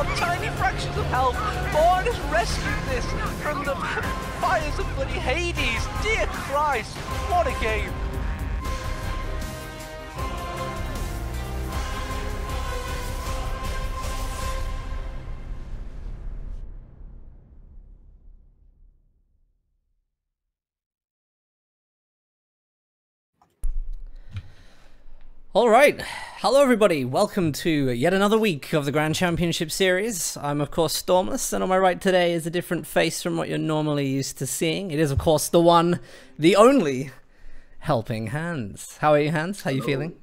on tiny fractions of health. Vaughn has rescued this from the fires of bloody Hades. Dear Christ, what a game. All right, hello everybody, welcome to yet another week of the Grand Championship Series. I'm of course Stormless, and on my right today is a different face from what you're normally used to seeing. It is of course the one, the only, Helping Hands. How are you, Hans? How are you feeling?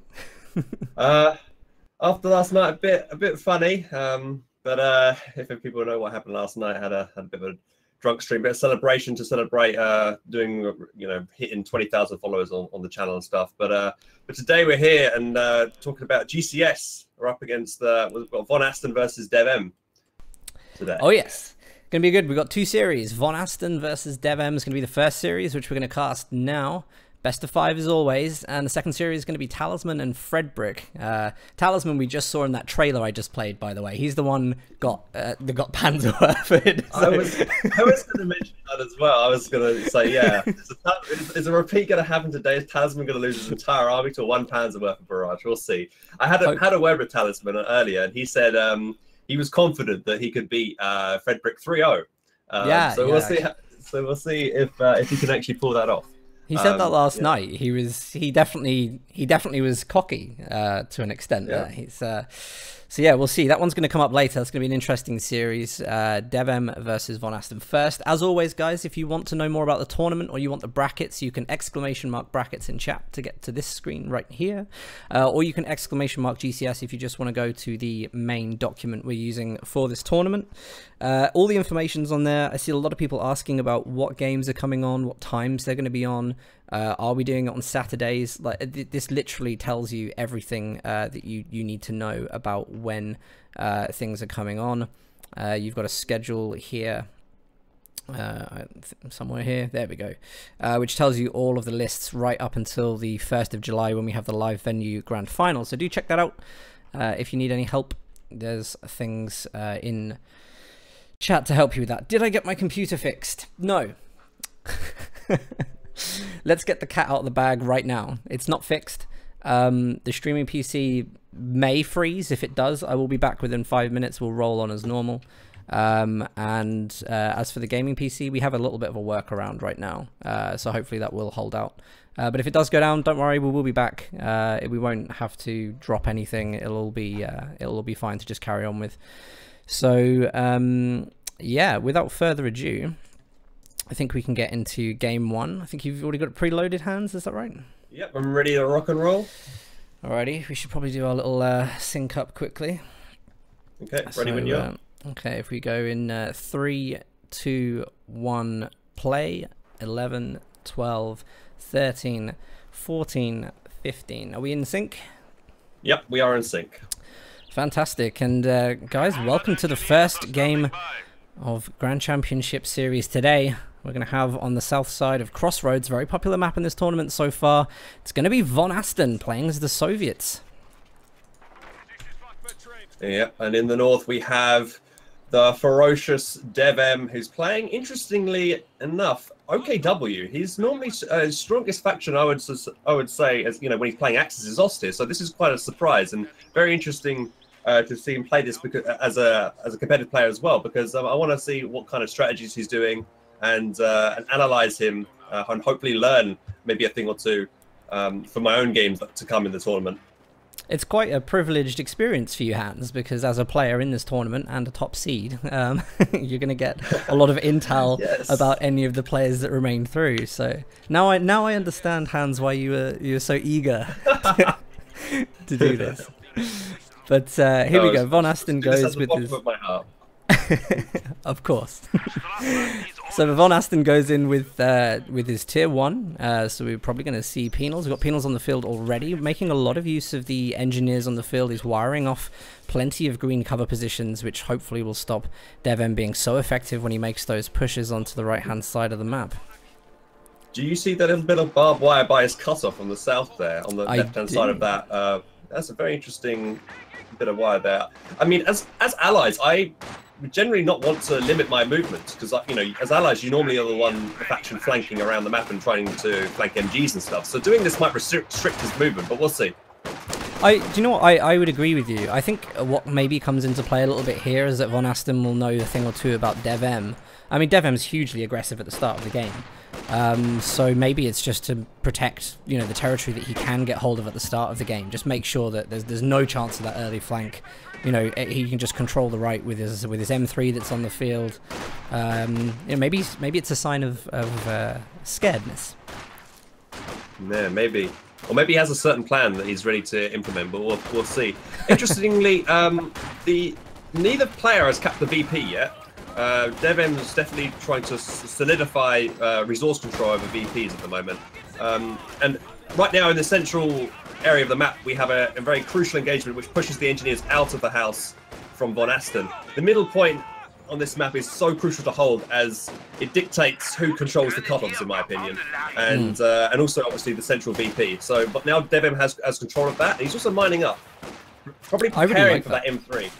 After last night, a bit funny, but if people know what happened last night, I had a bit of a drunk stream, bit of celebration to celebrate doing, hitting 20,000 followers on the channel and stuff. But today we're here and talking about GCS. We're up against we've got Vonasten versus DevM today. Oh yes, gonna be good. We've got two series. Vonasten versus DevM is gonna be the first series, which we're gonna cast now. Best of 5 as always, and the second series is going to be Talisman and Fredbrick. Talisman we just saw in that trailer I just played, by the way. He's the one that got Panzerwerfed. So. I was going to mention that as well. I was going to say, yeah, is a repeat going to happen today? Is Talisman going to lose his entire army to 1 Panzerwerfer barrage? We'll see. I had a word with Talisman earlier, and he said he was confident that he could beat Fredbrick 3-0. We'll see if he can actually pull that off. He said that last night. He definitely was cocky to an extent. Yeah. So yeah, we'll see. That one's going to come up later. It's going to be an interesting series. DevM versus Vonasten first. As always, guys, if you want to know more about the tournament or you want the brackets, you can !brackets in chat to get to this screen right here, or you can ! GCS if you just want to go to the main document we're using for this tournament. All the information's on there. I see a lot of people asking about what games are coming on, what times they're going to be on. Are we doing it on Saturdays? Like this literally tells you everything that you need to know about when things are coming on. You've got a schedule here, somewhere here. There we go, which tells you all of the lists right up until the 1st of July when we have the live venue grand final. So do check that out if you need any help. There's things in chat to help you with that. Did I get my computer fixed? No. Let's get the cat out of the bag right now. It's not fixed. The streaming PC may freeze. If it does, I will be back within 5 minutes. We'll roll on as normal. As for the gaming PC, we have a little bit of a workaround right now. So hopefully that will hold out. But if it does go down, don't worry, we will be back. We won't have to drop anything. It'll be fine to just carry on with. So yeah, without further ado, I think we can get into game 1. I think you've already got it preloaded, Hans, is that right? Yep, I'm ready to rock and roll. Alrighty, we should probably do our little sync up quickly. Okay, ready when you are. Okay, if we go in 3, 2, 1, play. 11, 12, 13, 14, 15. Are we in sync? Yep, we are in sync. Fantastic, and guys, welcome to the first game of Grand Championship Series today. We're going to have on the south side of Crossroads, very popular map in this tournament so far. It's going to be Vonasten playing as the Soviets. Yeah, and in the north we have the ferocious DevM, who's playing, interestingly enough, OKW. He's normally his strongest faction, I would say, as when he's playing Axis, is Ostir. So this is quite a surprise and very interesting to see him play this because, as a competitive player as well, because I want to see what kind of strategies he's doing and analyze him and hopefully learn maybe a thing or two for my own games to come in the tournament. It's quite a privileged experience for you, Hans, because as a player in this tournament and a top seed, you're going to get a lot of intel about any of the players that remain through. So now I understand, Hans, why you were so eager to do this. But here we go. Vonasten goes with his. Of course. So Vonasten goes in with his tier 1. So we're probably going to see penals. We've got penals on the field already, making a lot of use of the engineers on the field. He's wiring off plenty of green cover positions, which hopefully will stop DevM being so effective when he makes those pushes onto the right-hand side of the map. Do you see that little bit of barbed wire by his cutoff on the south there, on the left-hand side of that? That's a very interesting bit of wire there. I mean, as allies, I would generally not want to limit my movement because, you know, as allies, you normally are the faction flanking around the map and trying to flank MGs and stuff. So doing this might restrict his movement, but we'll see. Do you know what? I would agree with you. I think what maybe comes into play a little bit here is that Vonasten will know a thing or two about DevM. I mean, DevM's hugely aggressive at the start of the game. So maybe it's just to protect, you know, the territory that he can get hold of at the start of the game. Just make sure that there's no chance of that early flank. You know, he can just control the right with his M3 that's on the field. You know, maybe it's a sign of scaredness. Yeah, maybe. Or maybe he has a certain plan that he's ready to implement, but we'll see. Interestingly, neither player has capped the VP yet. DevM is definitely trying to solidify resource control over VPs at the moment. And right now in the central area of the map, we have a very crucial engagement which pushes the engineers out of the house from Vonasten. The middle point on this map is so crucial to hold as it dictates who controls the cutoffs, in my opinion, and also obviously the central VP. So, but now DevM has control of that. He's also mining up, probably preparing for that M3.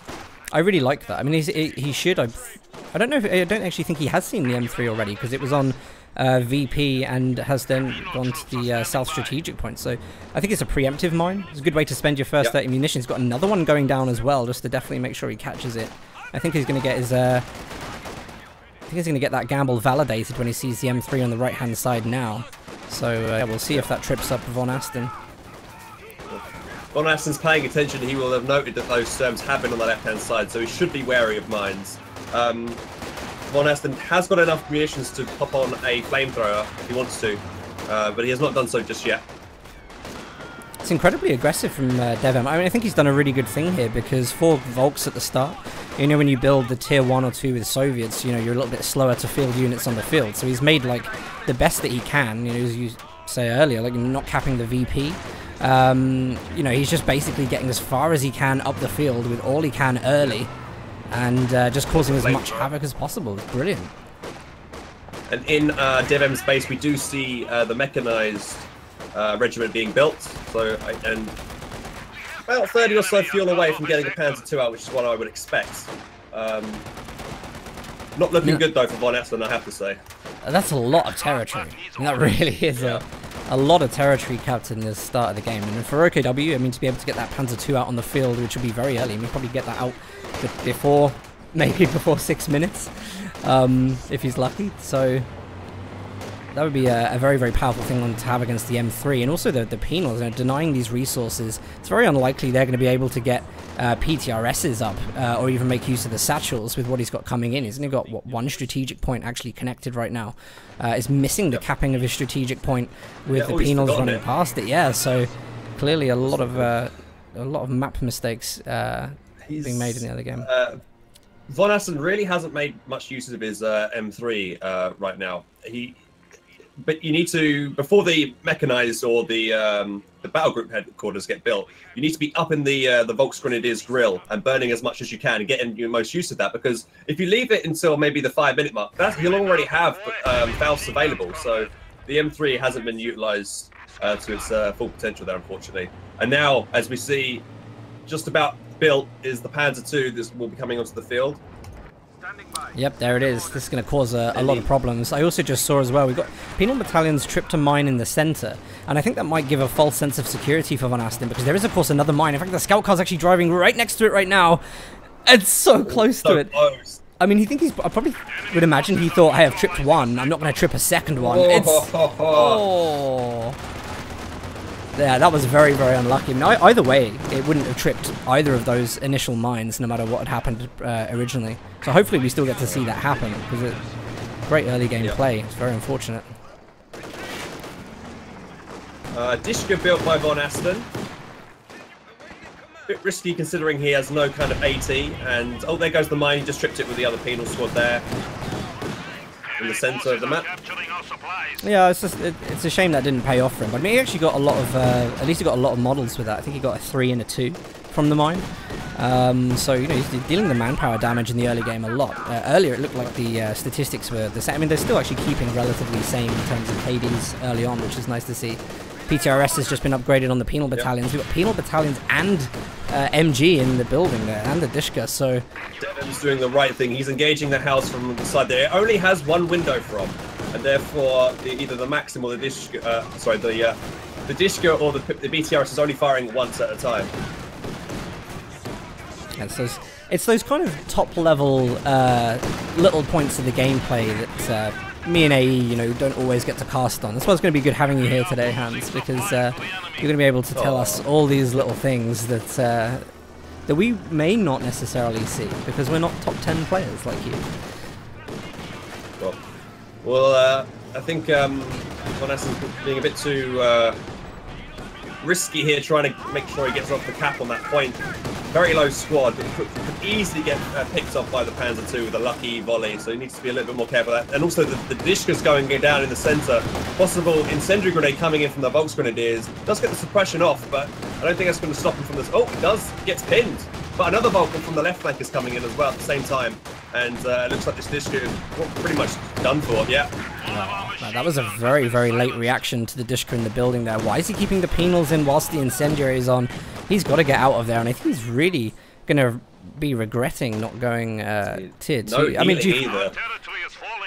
I really like that. I mean, he should. I don't know. I don't actually think he has seen the M3 already because it was on VP and has then gone to the South Strategic point. So I think it's a preemptive mine. It's a good way to spend your first 30 munitions. He's got another one going down as well, just to definitely make sure he catches it. I think he's going to get his. I think he's going to get that gamble validated when he sees the M3 on the right-hand side now. So yeah, we'll see if that trips up Vonasten. Vonasten's paying attention. He will have noted that those terms have been on the left-hand side, so he should be wary of mines. Vonasten has got enough munitions to pop on a flamethrower if he wants to, but he has not done so just yet. It's incredibly aggressive from DevM. I mean, I think he's done a really good thing here because for Volks at the start, you know, when you build the tier 1 or 2 with Soviets, you know, you're a little bit slower to field units on the field. So he's made, like, the best that he can, you know, as you say earlier, like not capping the VP. You know, he's just basically getting as far as he can up the field with all he can early and just causing as much havoc as possible. It's brilliant. And in DevM's base, we do see the mechanized regiment being built. So, and about 30 or so fuel away from getting the Panzer II out, which is what I would expect. Not looking good though for Vonasten, I have to say. That's a lot of territory. And that really is a lot of territory capped in the start of the game. And for OKW, I mean, to be able to get that Panzer II out on the field, which will be very early, and we'll probably get that out before, maybe before 6 minutes, if he's lucky. So that would be a very, very powerful thing to have against the M3. And also the penals, you know, denying these resources, it's very unlikely they're going to be able to get PTRSs up or even make use of the satchels with what he's got coming in. He's only got, what, one strategic point actually connected right now. Is missing the capping of his strategic point with the penals running past it. Yeah, so clearly a lot of map mistakes being made in the other game. Vonasten really hasn't made much use of his M3 right now. But you need to, before the mechanized or the battle group headquarters get built, you need to be up in the Volksgrenadiers grill and burning as much as you can and getting your most use of that. Because if you leave it until maybe the 5-minute mark, you'll already have Faust available. So the M3 hasn't been utilized to its full potential there, unfortunately. And now, as we see, just about built is the Panzer II that will be coming onto the field. Yep, there it is. This is going to cause a lot of problems. I also just saw as well, we've got penal battalions tripped to mine in the center, and I think that might give a false sense of security for Vonasten, because there is, of course, another mine. In fact, the scout car's actually driving right next to it right now. It's so close to it. Close. I mean, I probably would imagine he thought, hey, I've tripped one, I'm not going to trip a second one. Yeah, that was very, very unlucky. I mean, either way, it wouldn't have tripped either of those initial mines, no matter what had happened originally. So hopefully we still get to see that happen, because it's great early game play. It's very unfortunate. Dishka built by Vonasten. Bit risky considering he has no kind of AT, and oh, there goes the mine. He just tripped it with the other penal squad there in the center of the map. Yeah, it's a shame that didn't pay off for him. But I mean, he actually got a lot of, at least he got a lot of models with that. I think he got a 3 and a 2 from the mine. So, you know, he's dealing the manpower damage in the early game a lot. Earlier, it looked like the statistics were the same. I mean, they're still actually keeping relatively same in terms of KDs early on, which is nice to see. PTRS has just been upgraded on the penal battalions. We've got penal battalions and MG in the building there, and the Dishka, so... DevM's doing the right thing. He's engaging the house from the side there. It only has one window from, and therefore either the Maxim or the Dishka, the Dishka or the BTRS is only firing once at a time. And so it's those kind of top-level little points of the gameplay that me and AE, you know, don't always get to cast on. That's why it's going to be good having you here today, Hans, because you're going to be able to tell us all these little things that that we may not necessarily see, because we're not top 10 players like you. Well, I think Vonasten's being a bit too risky here, trying to make sure he gets off the cap on that point. Very low squad, but could easily get picked off by the Panzer II with a lucky volley, so he needs to be a little bit more careful of that. And also the Dishka's going down in the centre. Possible incendiary grenade coming in from the Volksgrenadiers. Does get the suppression off, but I don't think that's going to stop him from this. Oh, it does, gets pinned. But another Vulcan from the left flank is coming in as well at the same time. And it looks like this Dishka is pretty much done for, yeah. Wow, that was a very, very late reaction to the Dishka in the building there. Why is he keeping the penals in whilst the incendiary is on? He's got to get out of there, and I think he's really going to be regretting not going tier 2. No, I mean, either.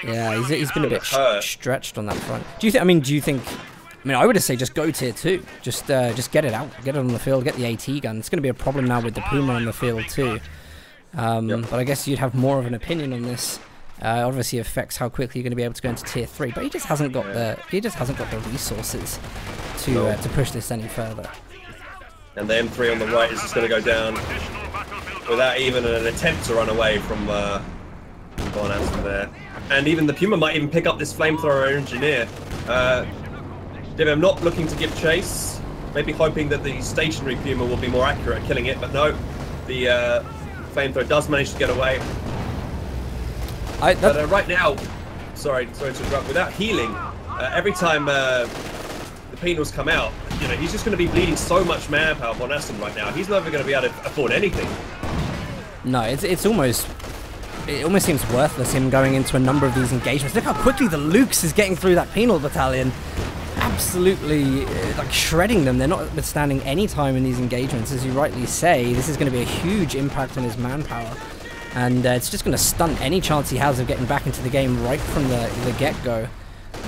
Yeah, he's been a bit stretched on that front. Do you think? I mean, I would say just go tier 2. Just get it out, get it on the field, get the AT gun. It's going to be a problem now with the Puma on the field too. But I guess you'd have more of an opinion on this. Obviously affects how quickly you're going to be able to go into tier 3, but he just hasn't got the resources to push this any further. And the M3 on the right is just going to go down without even an attempt to run away from Vonasten there. And even the Puma might even pick up this flamethrower engineer. DevM not looking to give chase, maybe hoping that the stationary Puma will be more accurate at killing it, but no, the flamethrower does manage to get away. But right now, sorry to interrupt, without healing, every time the penals come out, you know, he's just going to be bleeding so much manpower on Vonasten right now. He's never going to be able to afford anything. No, it almost seems worthless him going into a number of these engagements. Look how quickly the Lukes is getting through that penal battalion. Absolutely like shredding them. They're not withstanding any time in these engagements. As you rightly say, this is going to be a huge impact on his manpower. And it's just going to stunt any chance he has of getting back into the game right from the get-go.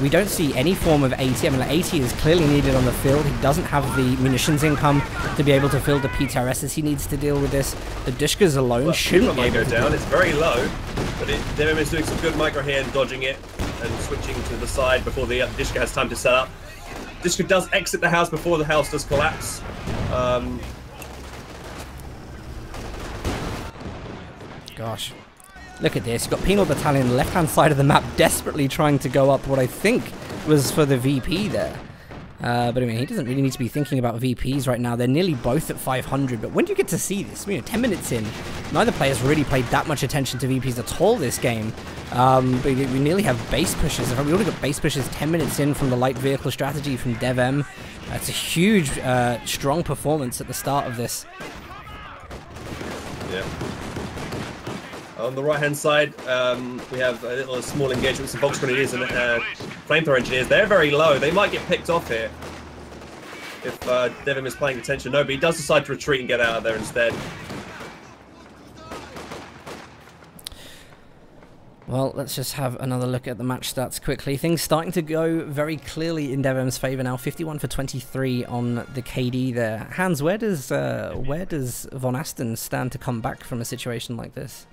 We don't see any form of AT. I mean, like, AT is clearly needed on the field. He doesn't have the munitions income to be able to fill the PTRSs he needs to deal with this. The Dishkas alone shouldn't be able to go down. It's very low, but DevM is doing some good micro here and dodging it and switching to the side before the Dishka has time to set up. Dishka does exit the house before the house does collapse. Gosh. Look at this. You've got Penal Battalion on the left-hand side of the map desperately trying to go up what I think was for the VP there. But I mean, he doesn't really need to be thinking about VPs right now. They're nearly both at 500. But when do you get to see this? You know, 10 minutes in, neither player's really paid that much attention to VPs at all this game. But we nearly have base pushes. We already got base pushes 10 minutes in from the light vehicle strategy from DevM. It's a huge, strong performance at the start of this. Yeah. On the right-hand side, we have a little small engagement with some Volksgrenadiers and flamethrower engineers. They're very low. They might get picked off here if DevM is paying attention. No, but he does decide to retreat and get out of there instead. Well, let's just have another look at the match stats quickly. Things starting to go very clearly in DevM's favour now. 51 for 23 on the KD there. Hans, where does Vonasten stand to come back from a situation like this?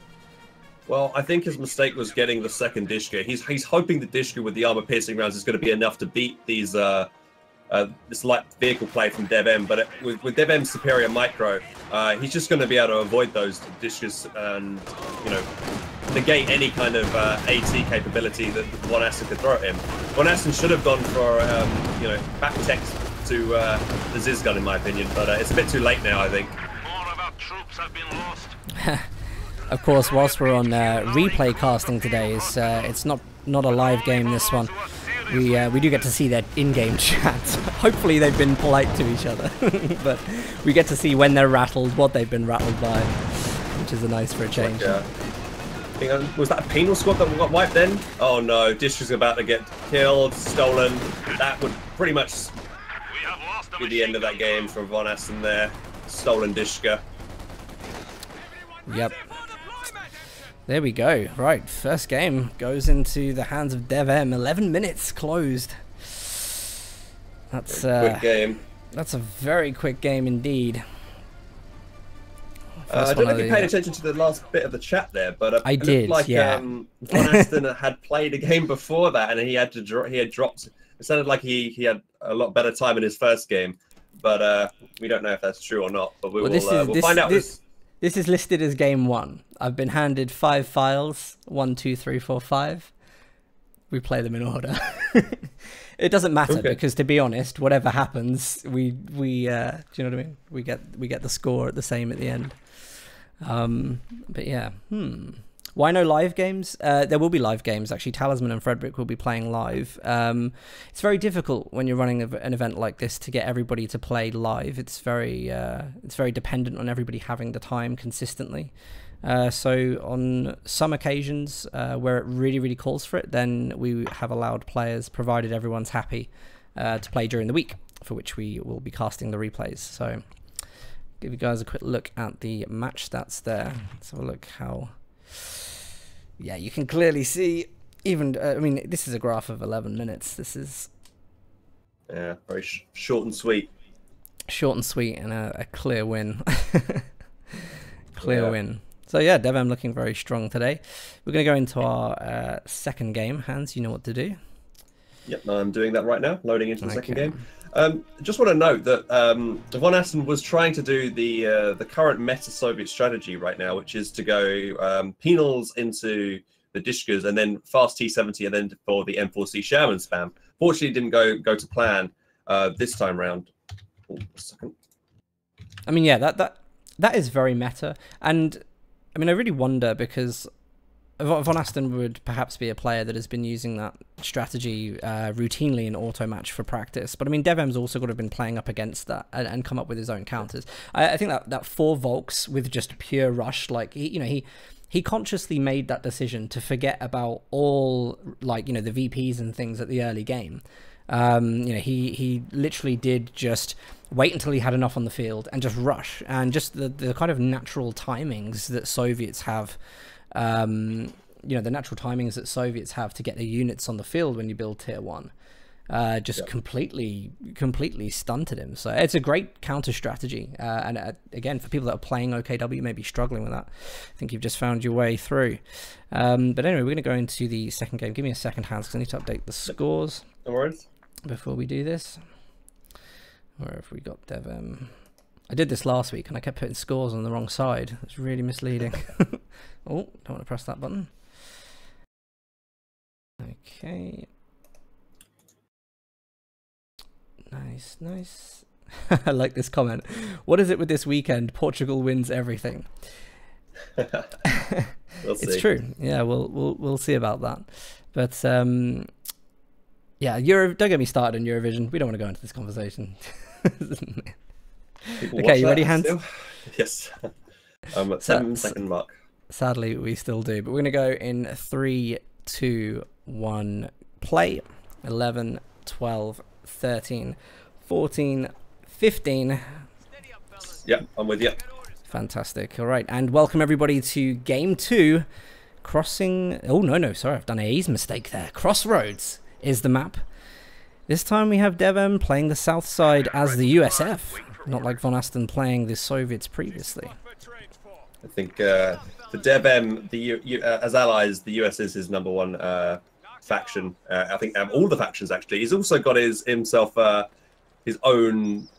Well, I think his mistake was getting the second Dishka. He's hoping the Dishka with the armor-piercing rounds is going to be enough to beat these this light vehicle play from DevM. But with DevM's superior micro, he's just going to be able to avoid those Dishkas and, you know, negate any kind of AT capability that Vonasten could throw at him. Vonasten should have gone for you know, back tech to the Ziz gun, in my opinion, but it's a bit too late now, I think. More of our troops have been lost. Of course, whilst we're on replay casting today, it's not a live game, this one. We do get to see their in-game chat. Hopefully they've been polite to each other, but we get to see when they're rattled, what they've been rattled by, which is nice for a change. Was that a penal squad that got wiped then? Oh no, Dish is about to get killed, stolen. That would pretty much be the end of that game for Vonasten there. Stolen Dishka. Yep. There we go. Right, first game goes into the hands of DevM. 11 minutes closed. That's quick game. That's a very quick game indeed. I don't know if you paid attention to the last bit of the chat there, but I did. Like, yeah. Vonasten had played a game before that, and he had dropped. It sounded like he had a lot better time in his first game, but we don't know if that's true or not. But we'll find out. This is listed as game 1. I've been handed 5 files. 1, 2, 3, 4, 5. We play them in order. It doesn't matter because, to be honest, whatever happens, we do you know what I mean? We get the score at the same at the end. But yeah, why no live games? There will be live games actually. Talisman and Frederick will be playing live. It's very difficult when you're running an event like this to get everybody to play live. It's very dependent on everybody having the time consistently. So on some occasions where it really calls for it, then we have allowed players, provided everyone's happy, to play during the week, for which we will be casting the replays. So give you guys a quick look at the match stats there. Let's have a look how... Yeah, you can clearly see, even... I mean, this is a graph of 11 minutes. This is... Yeah, very short and sweet. Short and sweet, and a clear win. Clear win. So yeah, DevM looking very strong today. We're going to go into our second game. Hans, you know what to do. Yep, I'm doing that right now, loading into the second game. Just want to note that Vonasten was trying to do the current meta-Soviet strategy right now, which is to go penals into the Dishkas and then fast T70 and then for the M4C Sherman spam. Fortunately, it didn't go to plan this time round. Oh, a second. I mean, yeah, that is very meta, and I mean, I really wonder because Vonasten would perhaps be a player that has been using that strategy routinely in auto match for practice. But I mean, DevM's also got to have been playing up against that and come up with his own counters. I think that 4 Volks with just pure rush, like he consciously made that decision to forget about all, like, the VPs and things at the early game. He literally did just wait until he had enough on the field and just rush, and just the kind of natural timings that Soviets have. The natural timings that Soviets have to get their units on the field when you build tier 1 completely stunted him. So it's a great counter strategy, and again, for people that are playing OKW, maybe struggling with that, I think you've just found your way through. But anyway, we're going to go into the second game. Give me a second, Hans, because I need to update the scores. No worries. Before we do this. Where have we got DevM? I did this last week and I kept putting scores on the wrong side. It's really misleading. Oh, don't want to press that button. Okay. Nice. I like this comment. What is it with this weekend? Portugal wins everything. We'll see. It's true. Yeah, we'll see about that. But yeah, don't get me started on Eurovision. We don't want to go into this conversation. Okay, you ready, Hans? Still? Yes. I'm at 7-second mark. Sadly, we still do. But we're going to go in 3, 2, 1, play. 11, 12, 13, 14, 15. Yep, I'm with you. Fantastic. All right. And welcome everybody to game 2. Crossing... Oh, no. Sorry, I've done an A's mistake there. Crossroads is the map. This time we have DevM playing the south side as the USF. Not like Vonasten playing the Soviets previously. I think for DevM, as allies, the US is his #1 faction. I think out of all the factions, actually. He's also got himself his own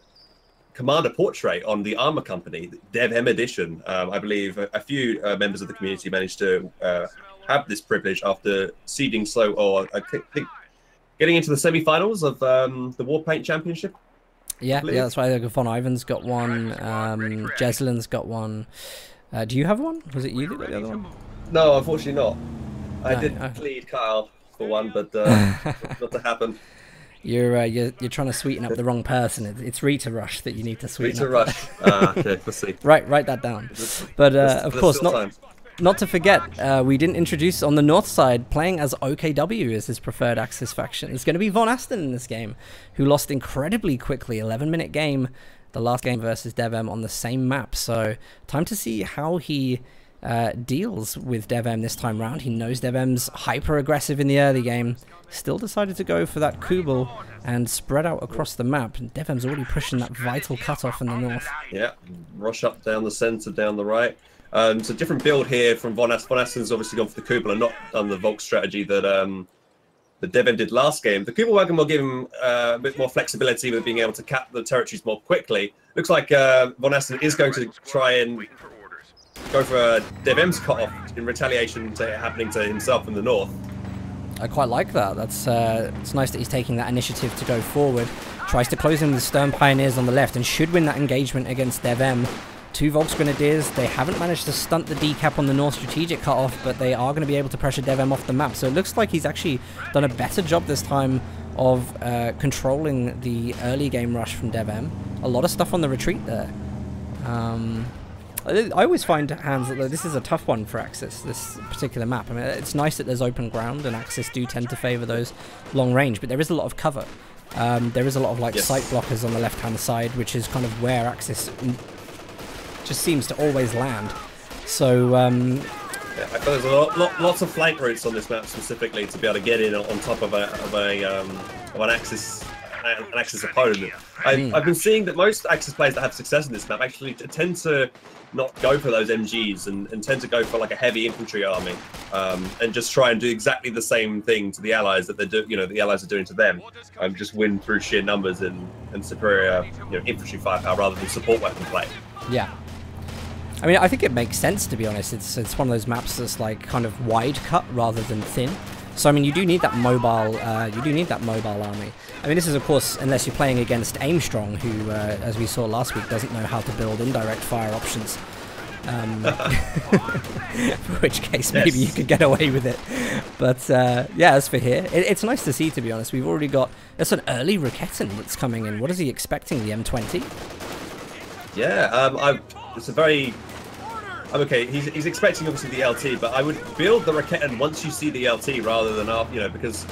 commander portrait on the armor company, DevM edition. I believe a few members of the community managed to have this privilege after seeding I think getting into the semi-finals of the Warpaint Championship. Yeah, that's right. Von Ivan's got one. Jeslin's got one. Do you have one? Was it you that got the other one? No, unfortunately not. I did plead Kyle for one, but not to happen. You're trying to sweeten up the wrong person. It's Rita Rush that you need to sweeten up. Rita Rush. Okay, let's see. Write that down. But of course, not to forget, we didn't introduce on the north side, playing as OKW as his preferred Axis faction. It's going to be Vonasten in this game, who lost incredibly quickly, 11-minute game, the last game versus DevM on the same map. So time to see how he deals with DevM this time round. He knows DevM's hyper aggressive in the early game. Still decided to go for that Kubel and spread out across the map. And DevM's already pushing that vital cutoff in the north. Yeah, rush up down the center, down the right. It's a different build here from Vonasten. Vonasten's obviously gone for the Kubel and not done the Volk strategy that the DevM did last game. The Kubel wagon will give him a bit more flexibility with being able to cap the territories more quickly. Looks like Vonasten is going to try and go for DevM's cutoff in retaliation to it happening to himself in the north. I quite like that. That's it's nice that he's taking that initiative to go forward. Tries to close in with Stern Pioneers on the left and should win that engagement against DevM. 2 Volksgrenadiers. They haven't managed to stunt the decap on the north strategic cutoff, but they are going to be able to pressure DevM off the map. So it looks like he's actually done a better job this time of controlling the early game rush from DevM. A lot of stuff on the retreat there. I always find, Hans, that this is a tough one for Axis, this particular map. I mean, it's nice that there's open ground, and Axis do tend to favour those long range, but there is a lot of cover. There is a lot of like sight blockers on the left-hand side, which is kind of where Axis just seems to always land. So yeah, I feel there's lots of flank routes on this map specifically to be able to get in on top of an Axis opponent. I've been seeing that most Axis players that have success in this map actually tend to not go for those MGs and tend to go for like a heavy infantry army and just try and do exactly the same thing to the allies that the allies are doing to them. Just win through sheer numbers and superior infantry firepower rather than support weapon play. Yeah. I mean, I think it makes sense, to be honest. It's one of those maps that's like kind of wide cut rather than thin. So I mean, you do need that mobile. Army. I mean, this is of course unless you're playing against Aimstrong, who, as we saw last week, doesn't know how to build indirect fire options. For which case maybe you could get away with it. But yeah, as for here, it's nice to see, to be honest. We've already got an early Raketten that's coming in. What is he expecting? The M20? Yeah, it's a very. Okay, he's expecting obviously the LT, but I would build the Raketten once you see the LT rather than after, because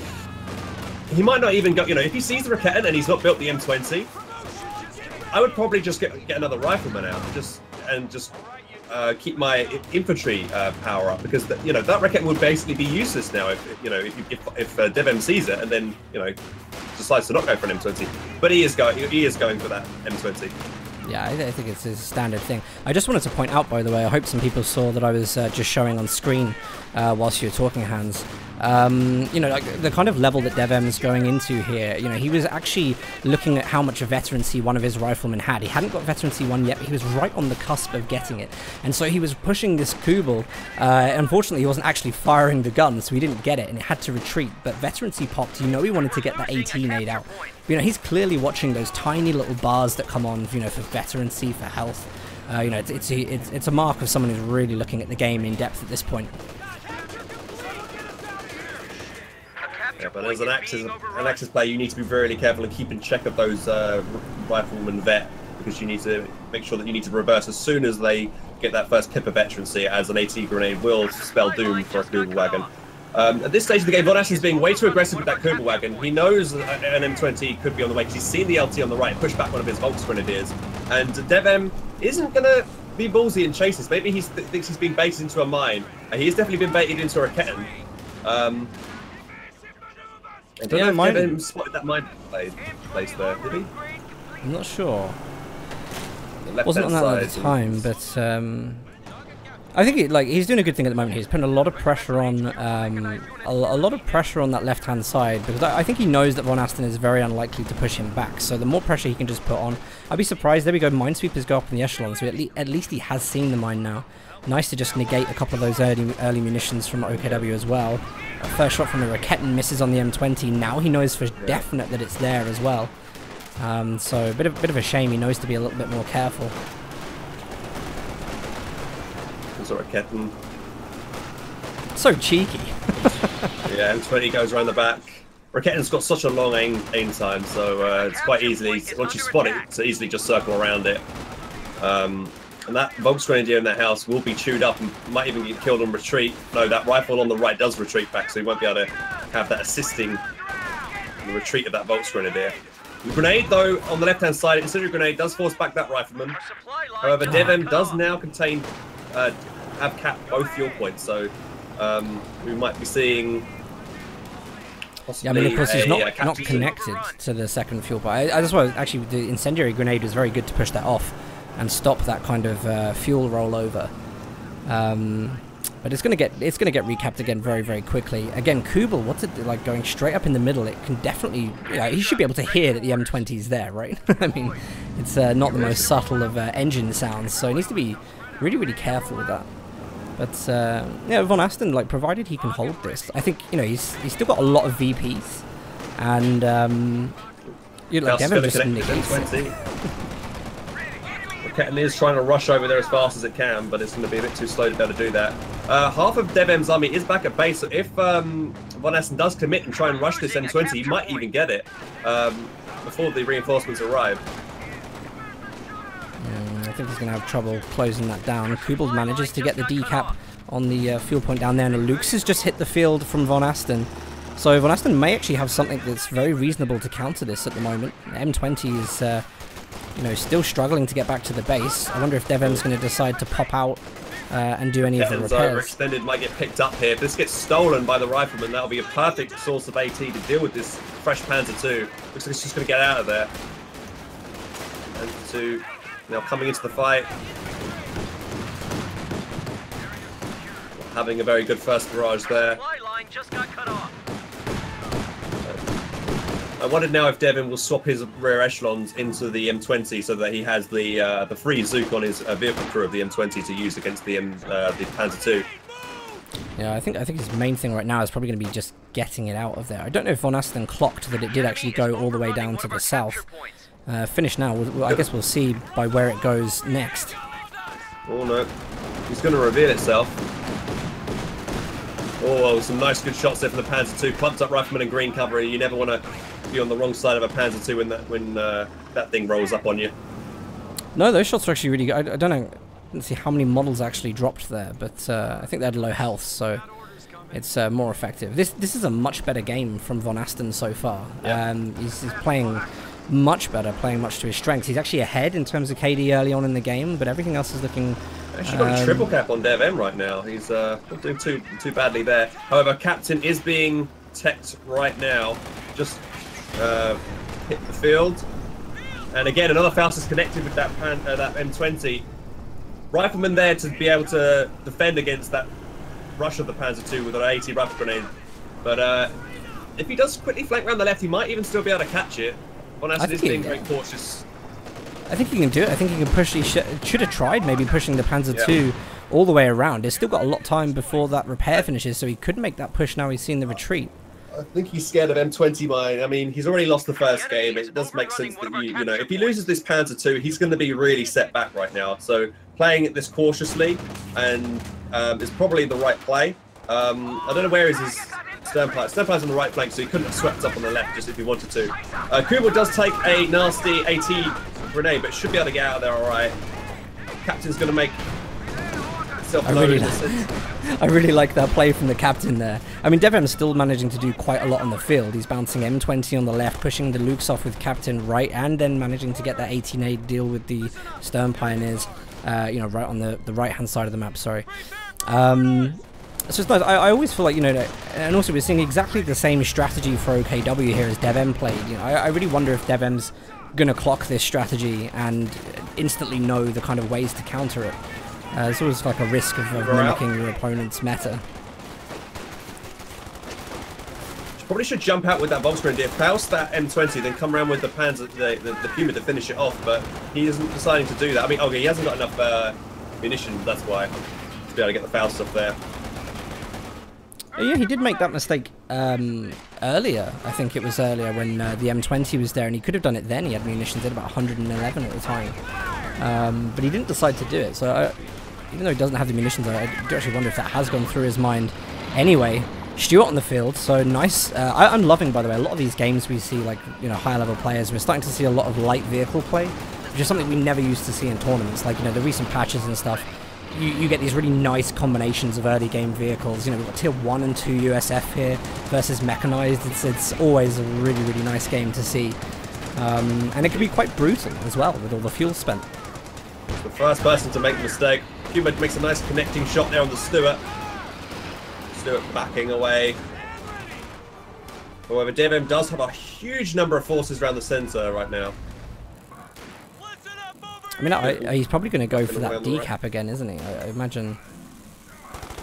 he might not even go. If he sees the Raketten and he's not built the M20, I would probably just get another rifleman out, and just keep my infantry power up, because that Raketten would basically be useless now if DevM sees it and then decides to not go for an M20. But he is going for that M20. Yeah, I think it's a standard thing. I just wanted to point out, by the way, I hope some people saw that I was just showing on screen whilst you were talking, Hans. Like the kind of level that DevM is going into here. He was actually looking at how much veterancy one of his riflemen had. He hadn't got veterancy 1 yet, but he was right on the cusp of getting it. And so he was pushing this Kubel. Unfortunately, he wasn't actually firing the gun, so he didn't get it, and it had to retreat. But veterancy popped. He wanted to get that 18 out. But, he's clearly watching those tiny little bars that come on, for veterancy, for health. It's a mark of someone who's really looking at the game in depth at this point. Yeah, but as an Axis player, you need to be really careful and keep in check of those rifleman vet, because you need to make sure that you need to reverse as soon as they get that first pip of veterancy, as an AT grenade will spell doom for a Kubel wagon. At this stage of the game, Vonasten is being way too aggressive with that Kubel wagon. He knows an M20 could be on the way because he's seen the LT on the right push back one of his Volksgrenadiers. And DevM isn't going to be ballsy and chase this. Maybe he thinks he's being baited into a mine. He has definitely been baited into a Raketten. I don't know if DevM spotted that mine place there, did he? I'm not sure. Wasn't on that at the time, but I think he's doing a good thing at the moment. He's putting a lot of pressure on a lot of pressure on that left-hand side, because I think he knows that Vonasten is very unlikely to push him back. So the more pressure he can just put on, I'd be surprised. There we go. Minesweepers go up in the echelon, so at least he has seen the mine now. Nice to just negate a couple of those early munitions from OKW as well. First shot from the Raketten misses on the M20. Now he knows for definite that it's there as well. So a bit of a shame. He knows to be a little bit more careful. Raketten. So cheeky. Yeah, M20 goes around the back. Raketten's got such a long aim time, so it's quite easily, once you spot it, to easily just circle around it. And that Volksgrenadier in that house will be chewed up and might even get killed on retreat. No, that rifle on the right does retreat back, so he won't be able to have that assisting the retreat of that Volksgrenadier. The grenade, though, on the left-hand side, incendiary grenade does force back that rifleman. However, DevM does now contain, have capped both fuel points, so we might be seeing. Yeah, I mean, of course, he's not connected to the second fuel point. I just want actually the incendiary grenade was very good to push that off and stop that kind of fuel rollover. But it's gonna get recapped again very, very quickly. Again, Kubel, what's it like going straight up in the middle? It can definitely, he should be able to hear that the M20 is there, right? I mean, it's not the most subtle of engine sounds, so he needs to be really, really careful with that. But yeah, Vonasten, like, provided he can hold this, I think he's still got a lot of VPs, and like DevM just negates it. Ketten is trying to rush over there as fast as it can, but it's going to be a bit too slow to be able to do that. Half of DevM's army is back at base, so if Vonasten does commit and try and rush this M20, he might even get it before the reinforcements arrive. I think he's going to have trouble closing that down. Kubel manages to get the decap on the fuel point down there, and Lux has just hit the field from Vonasten. So Vonasten may actually have something that's very reasonable to counter this at the moment. M20 is still struggling to get back to the base. I wonder if DevM's going to decide to pop out and do any of the repairs. Overextended might get picked up here. If this gets stolen by the rifleman, that'll be a perfect source of AT to deal with this fresh Panzer II. Looks like it's just going to get out of there. Panzer II now coming into the fight. Having a very good first barrage there. I wondered now if DevM will swap his rear echelons into the M20 so that he has the free Zook on his vehicle crew of the M20 to use against the Panzer II. Yeah, I think his main thing right now is probably going to be just getting it out of there. I don't know if Vonasten clocked that it did actually go all the way down to the south. Finish now. I guess we'll see by where it goes next. Oh no, he's going to reveal itself. Oh, some nice good shots there from the Panzer II. Clumped up rifleman in green cover. You never want to be on the wrong side of a Panzer II when that thing rolls up on you. No, those shots are actually really good. I don't know. I didn't see how many models actually dropped there, but I think they had low health, so it's more effective. This is a much better game from Vonasten so far. Yeah. He's playing much better, playing much to his strengths. He's actually ahead in terms of KD early on in the game, but everything else is looking... Actually got a triple cap on DevM right now. He's not doing too badly there. However, Captain is being teched right now. Just hit the field. And again, another Faust is connected with that M20. Rifleman there to be able to defend against that rush of the Panzer II with an 80 rifle grenade. But if he does quickly flank around the left, he might even still be able to catch it. Vonasten is being very cautious. I think he can do it. I think he can push. He should have tried maybe pushing the Panzer II all the way around. He's still got a lot of time before that repair finishes, so he could make that push now he's seen the retreat. I think he's scared of M20 mine. I mean, he's already lost the first game. It does make sense that you know, if he loses this Panzer II, he's going to be really set back right now. So playing this cautiously and is probably the right play. I don't know where is his Sternpike. Sternpike's on the right flank, so he couldn't have swept up on the left just if he wanted to. Kubel does take a nasty AT grenade, but should be able to get out of there all right. Captain's going to make himself loaded. I really like that play from the captain there. I mean, DevM's still managing to do quite a lot on the field. He's bouncing M20 on the left, pushing the Lukes off with captain right, and then managing to get that 18A deal with the Stern Pioneers, you know, right on the right-hand side of the map, sorry. It's just nice. I always feel like, you know, and also we're seeing exactly the same strategy for OKW here as DevM played. You know, I really wonder if DevM's going to clock this strategy and instantly know the kind of ways to counter it. It's always like a risk of mimicking your opponent's meta. Probably should jump out with that Volksgrenadier, Faust that M20, then come around with the Panzer, the Puma to finish it off, but he isn't deciding to do that. I mean, okay, he hasn't got enough munitions, that's why, to be able to get the Faust off there. Yeah, he did make that mistake earlier. I think it was earlier when the M20 was there, and he could have done it then. He had munitions, he had about 111 at the time. But he didn't decide to do it, so even though he doesn't have the munitions, I do actually wonder if that has gone through his mind. Anyway, Stuart on the field, so nice. I'm loving, by the way, a lot of these games we see, like, you know, higher level players. We're starting to see a lot of light vehicle play. which is something we never used to see in tournaments. Like, you know, the recent patches and stuff, you get these really nice combinations of early game vehicles. You know, we've got tier 1 and 2 USF here versus mechanized. It's always a really, really nice game to see. And it can be quite brutal as well with all the fuel spent. The first person to make the mistake. Puma makes a nice connecting shot there on the Stuart. Stuart backing away. However, DevM does have a huge number of forces around the center right now. I mean, he's probably going to go for that decap again, isn't he? I imagine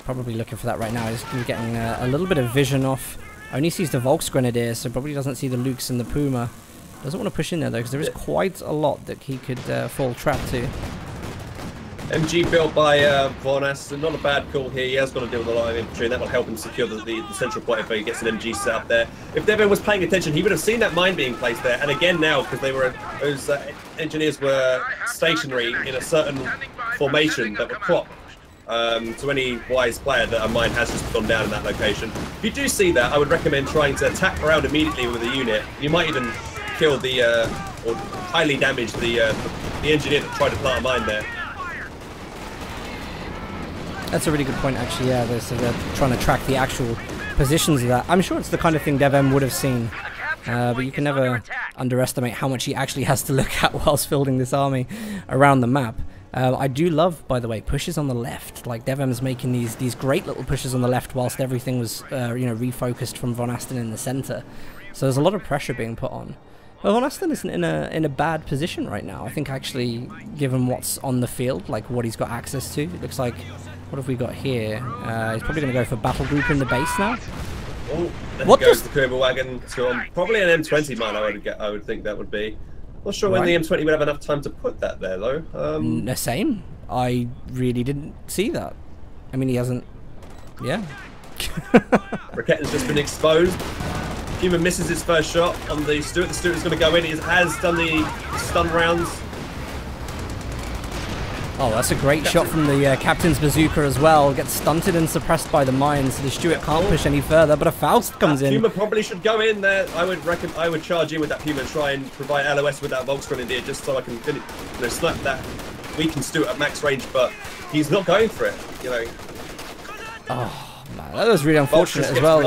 probably looking for that right now. He's getting a little bit of vision off. Only sees the Volksgrenadier, so probably doesn't see the Lukes and the Puma. Doesn't want to push in there, though, because there is quite a lot that he could fall trap to. MG built by Vonasten, not a bad call here. He has got to deal with a lot of infantry, and that will help him secure the central point if he gets an MG set up there. If DevM was paying attention, he would have seen that mine being placed there. And again now, because those engineers were stationary in a certain formation that would prop to any wise player that a mine has just gone down in that location. If you do see that, I would recommend trying to attack around immediately with a unit. You might even kill the or highly damage the engineer that tried to plant a mine there. That's a really good point, actually. Yeah, they're trying to track the actual positions of that. I'm sure it's the kind of thing DevM would have seen, but you can never underestimate how much he actually has to look at whilst building this army around the map. I do love, by the way, pushes on the left. Like, DevM's making these great little pushes on the left whilst everything was, you know, refocused from Vonasten in the center. So there's a lot of pressure being put on. Well, Vonasten isn't in a bad position right now. I think, actually, given what's on the field, like what he's got access to, it looks like. What have we got here? He's probably going to go for battle group in the base now. Oh, there goes the Kuba wagon. So probably an M20 mine. I would think that would be. Not sure when the M20 would have enough time to put that there though. The same. I really didn't see that. I mean, he hasn't. Yeah. Raketten's just been exposed. Human misses his first shot on the Stuart. The Stuart is going to go in. He has done the stun rounds. Oh, that's a great shot from the captain's bazooka as well. Gets stunted and suppressed by the mines, so the Stuart can't push any further. But a Faust comes in. Puma probably should go in there. I would charge in with that Puma and try and provide LOS with that Volksgrenadier just so I can finish, you know, snipe that weakened Stuart at max range. But he's not going for it. You know. Oh man, that was really unfortunate as well.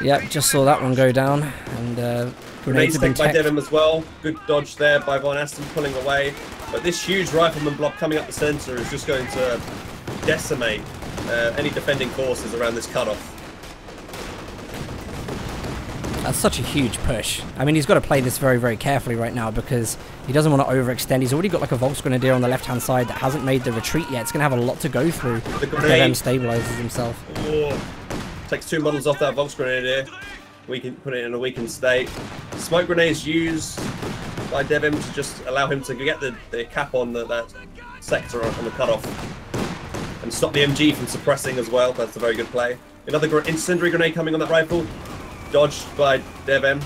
Yep, just saw that one go down, and grenades have been by DevM as well. Good dodge there by Vonasten pulling away. But this huge rifleman block coming up the center is just going to decimate any defending forces around this cutoff. That's such a huge push. I mean, he's got to play this very, very carefully right now because he doesn't want to overextend. He's already got like a Volksgrenadier on the left-hand side that hasn't made the retreat yet. It's going to have a lot to go through. DevM stabilizes himself. Oh, takes 2 models off that Volksgrenadier. We can put it in a weakened state. Smoke grenades used by DevM to just allow him to get the cap on that sector on the cutoff and stop the MG from suppressing as well. That's a very good play. Another incendiary grenade coming on that rifle, dodged by DevM.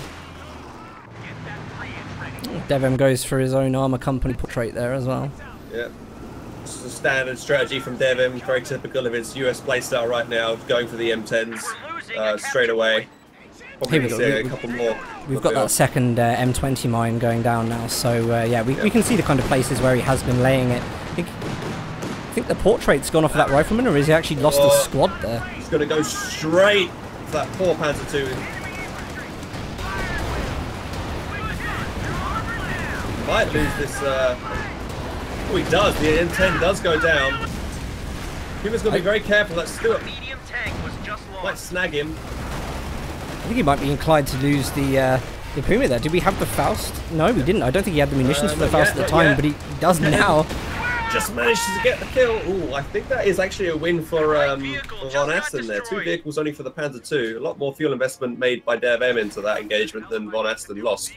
DevM goes for his own armor company portrait there as well. Yeah, this is a standard strategy from DevM, very typical of his US playstyle right now, going for the M10s straight away. Here we go. A couple more. We've got that second M20 mine going down now, so yeah, we can see the kind of places where he has been laying it. I think the portrait's gone off of that rifleman, or has he actually lost his squad there? He's going to go straight for that poor Panzer II. Might lose this. Oh, he does. The M10 does go down. Puma's going to be very careful. That Stuart might snag him. I think he might be inclined to lose the Puma there. Did we have the Faust? No, we didn't. I don't think he had the munitions for the Faust at the time, but he does now. Just managed to get the kill. Ooh, I think that is actually a win for Vonasten there. 2 vehicles only for the Panzer II. A lot more fuel investment made by DevM into that engagement than Vonasten lost.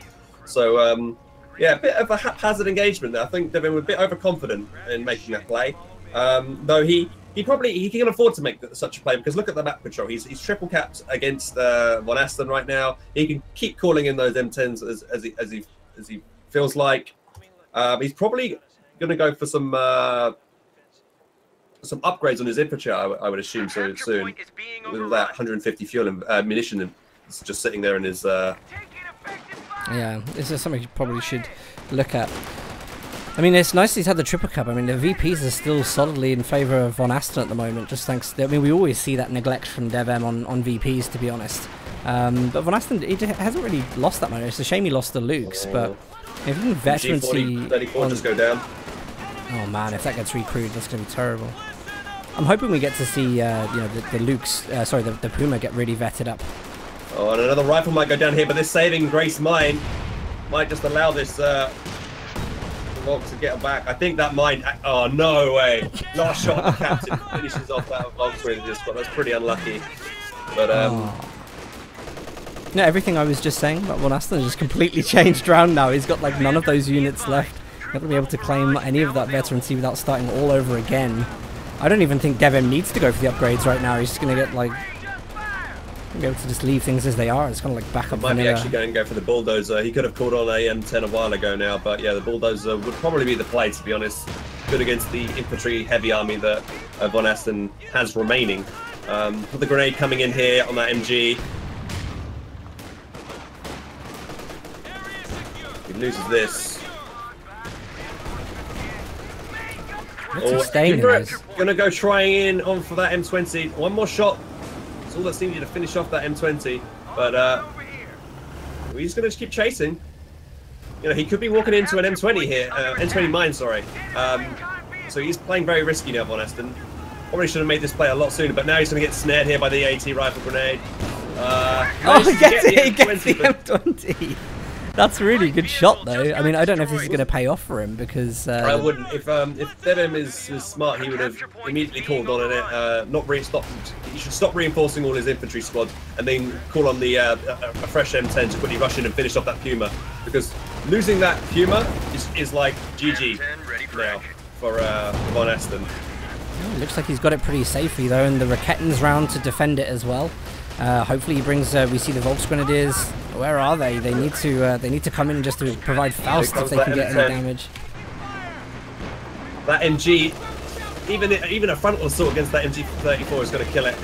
So, yeah, a bit of a haphazard engagement there. I think DevM was a bit overconfident in making that play. Though he can afford to make such a play because look at the map control. He's triple capped against Vonasten right now. He can keep calling in those M10s as he feels like. He's probably going to go for some upgrades on his infantry. I would assume so soon. With that 150 fuel and munition just sitting there in his. Yeah, this is something he probably should look at. I mean, it's nice he's had the triple cup. I mean, the VPs are still solidly in favour of Vonasten at the moment, just thanks to... I mean, we always see that neglect from DevM on VPs, to be honest. But Vonasten, he hasn't really lost that much. It's a shame he lost the Lukes, but if you can veterancy... 34 just go down. Oh man, if that gets recrewed, that's going to be terrible. I'm hoping we get to see, you know, the Lukes, sorry, the Puma get really vetted up. Oh, and another rifle might go down here, but this saving grace mine might just allow this Volk to get back. I think that mine... Oh, no way. Last shot of the captain finishes off that Volk with this one. That's pretty unlucky. But, No, everything I was just saying about Vonasten has just completely changed around now. He's got, like, none of those units left. Not going to be able to claim any of that veterancy without starting all over again. I don't even think DevM needs to go for the upgrades right now. He's just going to get, like... be able to just leave things as they are. It's kind of like backup. Might be actually going to go for the bulldozer. He could have called on a M10 a while ago now, but yeah, the bulldozer would probably be the play, to be honest. Good against the infantry heavy army that Vonasten has remaining. With the grenade coming in here on that MG. He loses this. Gonna go trying in on for that M20. One more shot. That's all that's needed to finish off that M20. But he's gonna just keep chasing. You know, he could be walking into an M20 here, M20 mine, sorry. So he's playing very risky now, Vonasten. Probably should have made this play a lot sooner, but now he's gonna get snared here by the AT rifle grenade. Oh, he gets it! He gets the M20. That's a really good shot, though. I mean, I don't know if this is going to pay off for him because... I wouldn't. If DevM is smart, he would have immediately called on it. He should stop reinforcing all his infantry squad and then call on the a fresh M10 to quickly rush in and finish off that Puma. Because losing that Puma is like GG now for Vonasten. Oh, looks like he's got it pretty safely, though, and the Raketten's round to defend it as well. Hopefully he brings. We see the Volksgrenadiers. Where are they? They need to come in just to provide Faust if they can get any damage. That MG, even a frontal assault against that MG34 is going to kill it.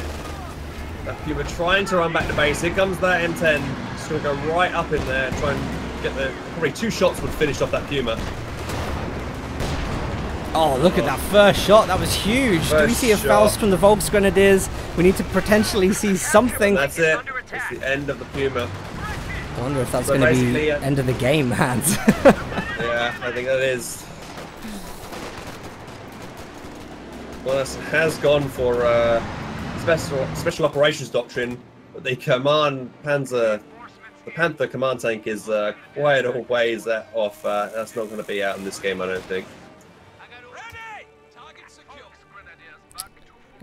That Puma trying to run back to base. Here comes that M10. Just going to go right up in there, try and get the probably 2 shots would finish off that Puma. Oh, look at that first shot. That was huge. Do we see a Faust from the Volksgrenadiers? We need to potentially see something. That's it. It's the end of the Puma. I wonder if that's going to be the end of the game, Hans. Yeah, I think that is. Well, has gone for special operations doctrine, but the Panther command tank is quite a ways off. That's not going to be out in this game, I don't think.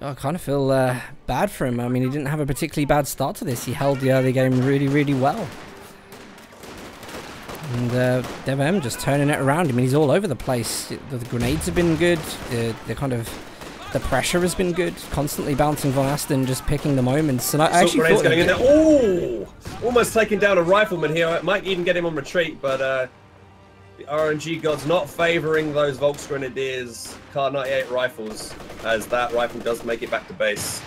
I kind of feel bad for him. I mean, he didn't have a particularly bad start to this. He held the early game really, really well. And DevM just turning it around. I mean, he's all over the place. The grenades have been good. The pressure has been good. Constantly bouncing Vonasten, just picking the moments. And I actually thought going in there. Oh, almost taking down a rifleman here. It might even get him on retreat, but the RNG gods not favouring those Volksgrenadiers Kar 98 rifles, as that rifle does make it back to base.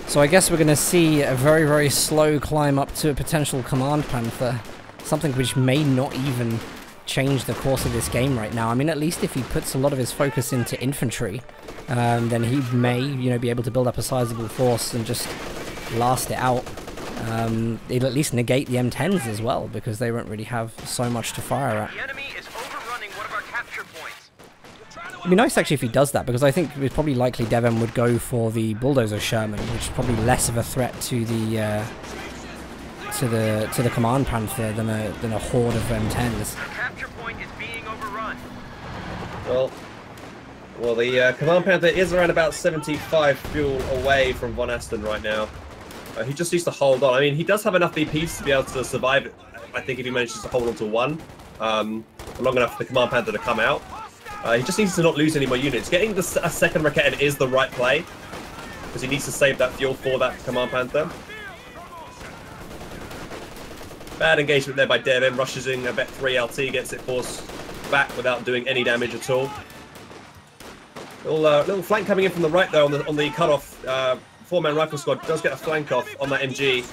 So I guess we're going to see a very, very slow climb up to a potential Command Panther. Something which may not even change the course of this game right now. I mean, at least if he puts a lot of his focus into infantry, then he may, you know, be able to build up a sizable force and just last it out. It'll at least negate the M10s as well, because they won't really have so much to fire at. The enemy is overrunning one of our capture points. It'd be nice actually if he does that, because I think it's probably likely DevM would go for the Bulldozer Sherman, which is probably less of a threat to the Command Panther than a horde of M10s. The capture point is being overrun. Well, the Command Panther is around about 75 fuel away from Vonasten right now. He just needs to hold on. I mean, he does have enough VPs to be able to survive it. I think if he manages to hold on to one, long enough for the Command Panther to come out. He just needs to not lose any more units. Getting a second Raketen is the right play, because he needs to save that fuel for that Command Panther. Bad engagement there by DevM, rushes in a Bet 3 LT, gets it forced back without doing any damage at all. Little flank coming in from the right though on the cutoff four-man rifle squad does get a flank off on that MG.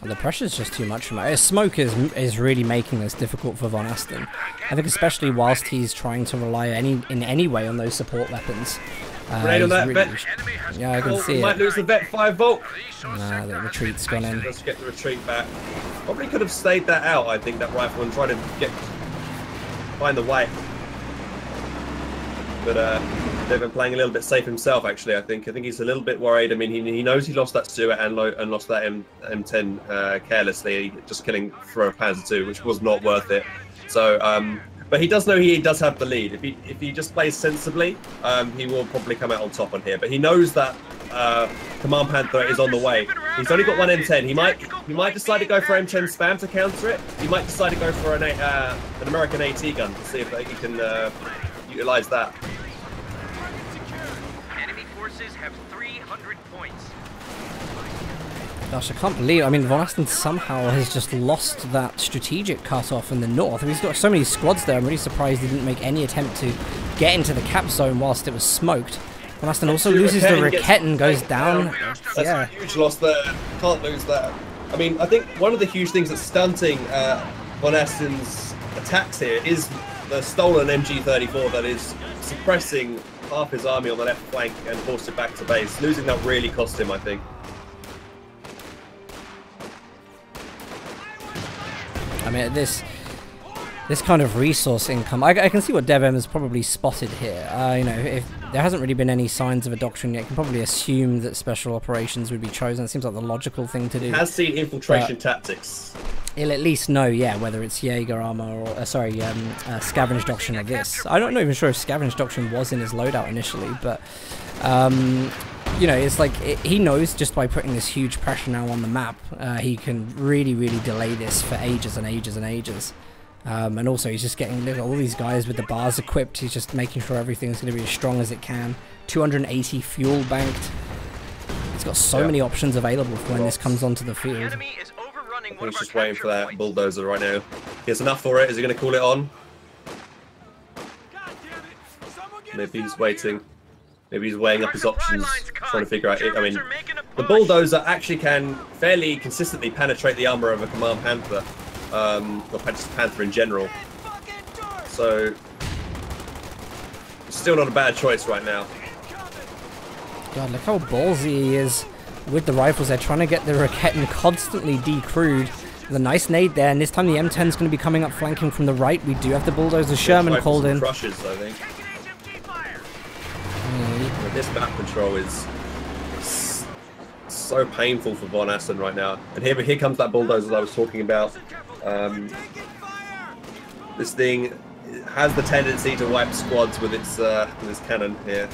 The pressure's just too much for me. Smoke is really making this difficult for Vonasten. I think especially whilst he's trying to rely in any way on those support weapons. Grenade on that really, vet. Yeah, I can see it. Might lose the vet 5 volt. Nah, the retreat's gone in. Let's get the retreat back. Probably could have stayed that out, I think, that rifle, and tried to find the way. But they've been playing a little bit safe himself, actually. I think he's a little bit worried. I mean, he knows he lost that Stuart and lost that M10 carelessly, just killing for a Panzer II, which was not worth it. So, but he does know he does have the lead. If he just plays sensibly, he will probably come out on top on here. But he knows that Command Panther is on the way. He's only got one M10. He might decide to go for M10 spam to counter it. He might decide to go for an American AT gun to see if he can utilize that. Enemy forces have 300 points. Gosh, I can't believe. I mean, Vonasten somehow has just lost that strategic cutoff in the north. I mean, he's got so many squads there. I'm really surprised he didn't make any attempt to get into the cap zone whilst it was smoked. Vonasten also loses the Raquette and goes down. That's a huge loss there. Can't lose that. I mean, I think one of the huge things that's stunting Vonasten's attacks here is the stolen MG34 that is suppressing half his army on the left flank and forced it back to base. Losing that really cost him, I think. I mean, this kind of resource income, I can see what DevM has probably spotted here. You know, if there hasn't really been any signs of a doctrine yet, you can probably assume that special operations would be chosen. It seems like the logical thing to do. Has seen infiltration tactics. He'll at least know, yeah, whether it's Jaeger armor or, Scavenge Doctrine or this. I'm not even sure if Scavenge Doctrine was in his loadout initially, but, you know, it's like, he knows just by putting this huge pressure now on the map, he can really, really delay this for ages and ages and ages. And also he's just getting all these guys with the bars equipped. He's just making sure everything's going to be as strong as it can. 280 fuel banked. He's got so many options available for when this comes onto the field. I think he's just waiting for that bulldozer right now. He has enough for it. Is he going to call it on? Maybe he's waiting. Maybe he's weighing up his options, trying to figure out it. I mean, the bulldozer actually can fairly consistently penetrate the armor of a Command Panther, or just Panther in general. So, still not a bad choice right now. God, look how ballsy he is with the rifles. They're trying to get the Raquette constantly decrewed. The nice nade there, and this time the M10 is going to be coming up flanking from the right. We do have the bulldozer Sherman called in. Crushes, I think. This map control is so painful for Vonasten right now. And here comes that bulldozer that I was talking about. This thing has the tendency to wipe squads with its cannon here.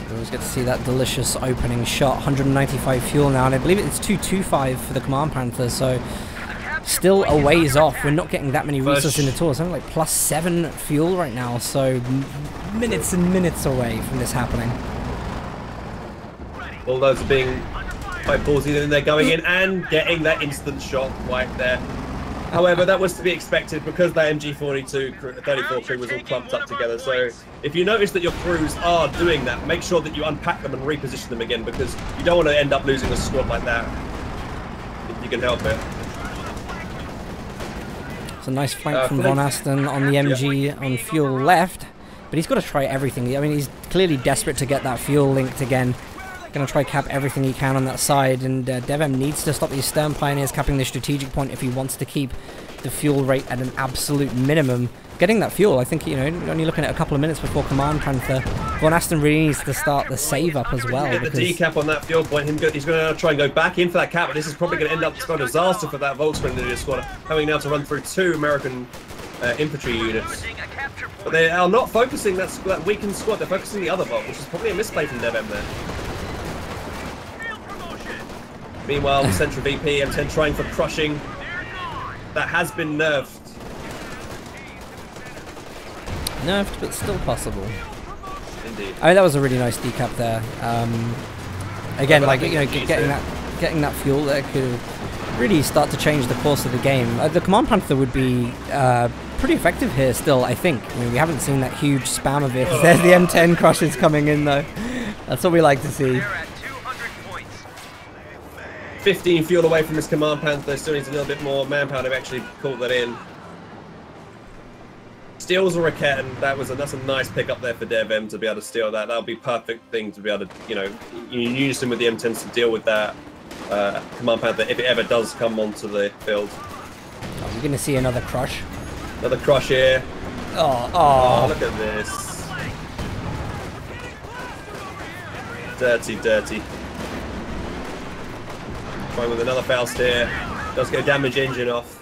We always get to see that delicious opening shot. 195 fuel now, and I believe it's 225 for the Command Panther, so still a ways off. We're not getting that many resources in at all. It's only like +7 fuel right now, so minutes and minutes away from this happening. Bulldozer being quite ballsy, and they're going in and getting that instant shot right there. However, that was to be expected because that MG34 crew was all clumped up together. So if you notice that your crews are doing that, make sure that you unpack them and reposition them again, because you don't want to end up losing a squad like that if you can help it. It's a nice flank from Vonasten on the MG on fuel left, but he's got to try everything. I mean, he's clearly desperate to get that fuel linked again. Going to try cap everything he can on that side, and DevM needs to stop these Stern Pioneers capping the strategic point if he wants to keep the fuel rate at an absolute minimum. Getting that fuel, I think, you know, only looking at a couple of minutes before Command Panther, Vonasten really needs to start the save up as well. Get the decap on that fuel point. He's going to try and go back in for that cap, but this is probably going to end up a disaster for that Volkswagen squad, having now to run through 2 American infantry units. But they are not focusing that weakened squad, they're focusing the other Volt, which is probably a misplay from DevM there. Meanwhile, the Central VP, M10 trying for crushing. That has been nerfed. Nerfed, but still possible. Indeed. I mean, that was a really nice decap there. Again, like, you know, getting that fuel there could really start to change the course of the game. The Command Panther would be pretty effective here still, I think. I mean, we haven't seen that huge spam of it. There's the M10 crushes coming in, though. That's what we like to see. 15 fuel away from his Command Panther. Still needs a little bit more manpower to actually call that in. Steals a Raquette, and that's a nice pick up there for DevM to be able to steal that. That'll be perfect thing to be able to, you know, use him with the M10s to deal with that Command Panther if it ever does come onto the field. Oh, we're going to see another crush. Another crush here. Oh, look at this. Dirty, dirty. Trying with another Faust here. Does get a damage engine off.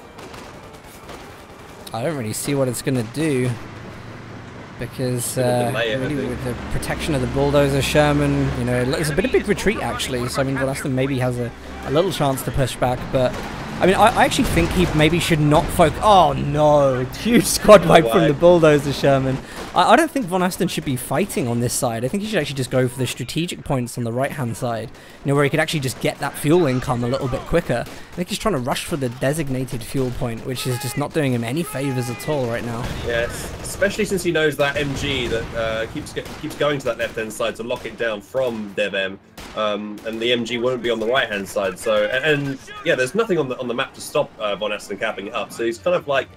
I don't really see what it's going to do, because really with the protection of the bulldozer, Sherman, you know, it's a bit of a big retreat actually. So I mean, Vonasten maybe has a little chance to push back, but I mean, I actually think he maybe should not focus. Oh no, huge squad wipe from the bulldozer, Sherman. I don't think Vonasten should be fighting on this side. I think he should actually just go for the strategic points on the right-hand side, you know, where he could actually just get that fuel income a little bit quicker. I think he's trying to rush for the designated fuel point, which is just not doing him any favors at all right now. Yes, especially since he knows that MG that keeps going to that left-hand side to lock it down from DevM, and the MG won't be on the right-hand side. So, and yeah, there's nothing on the map to stop Vonasten capping it up. So he's kind of like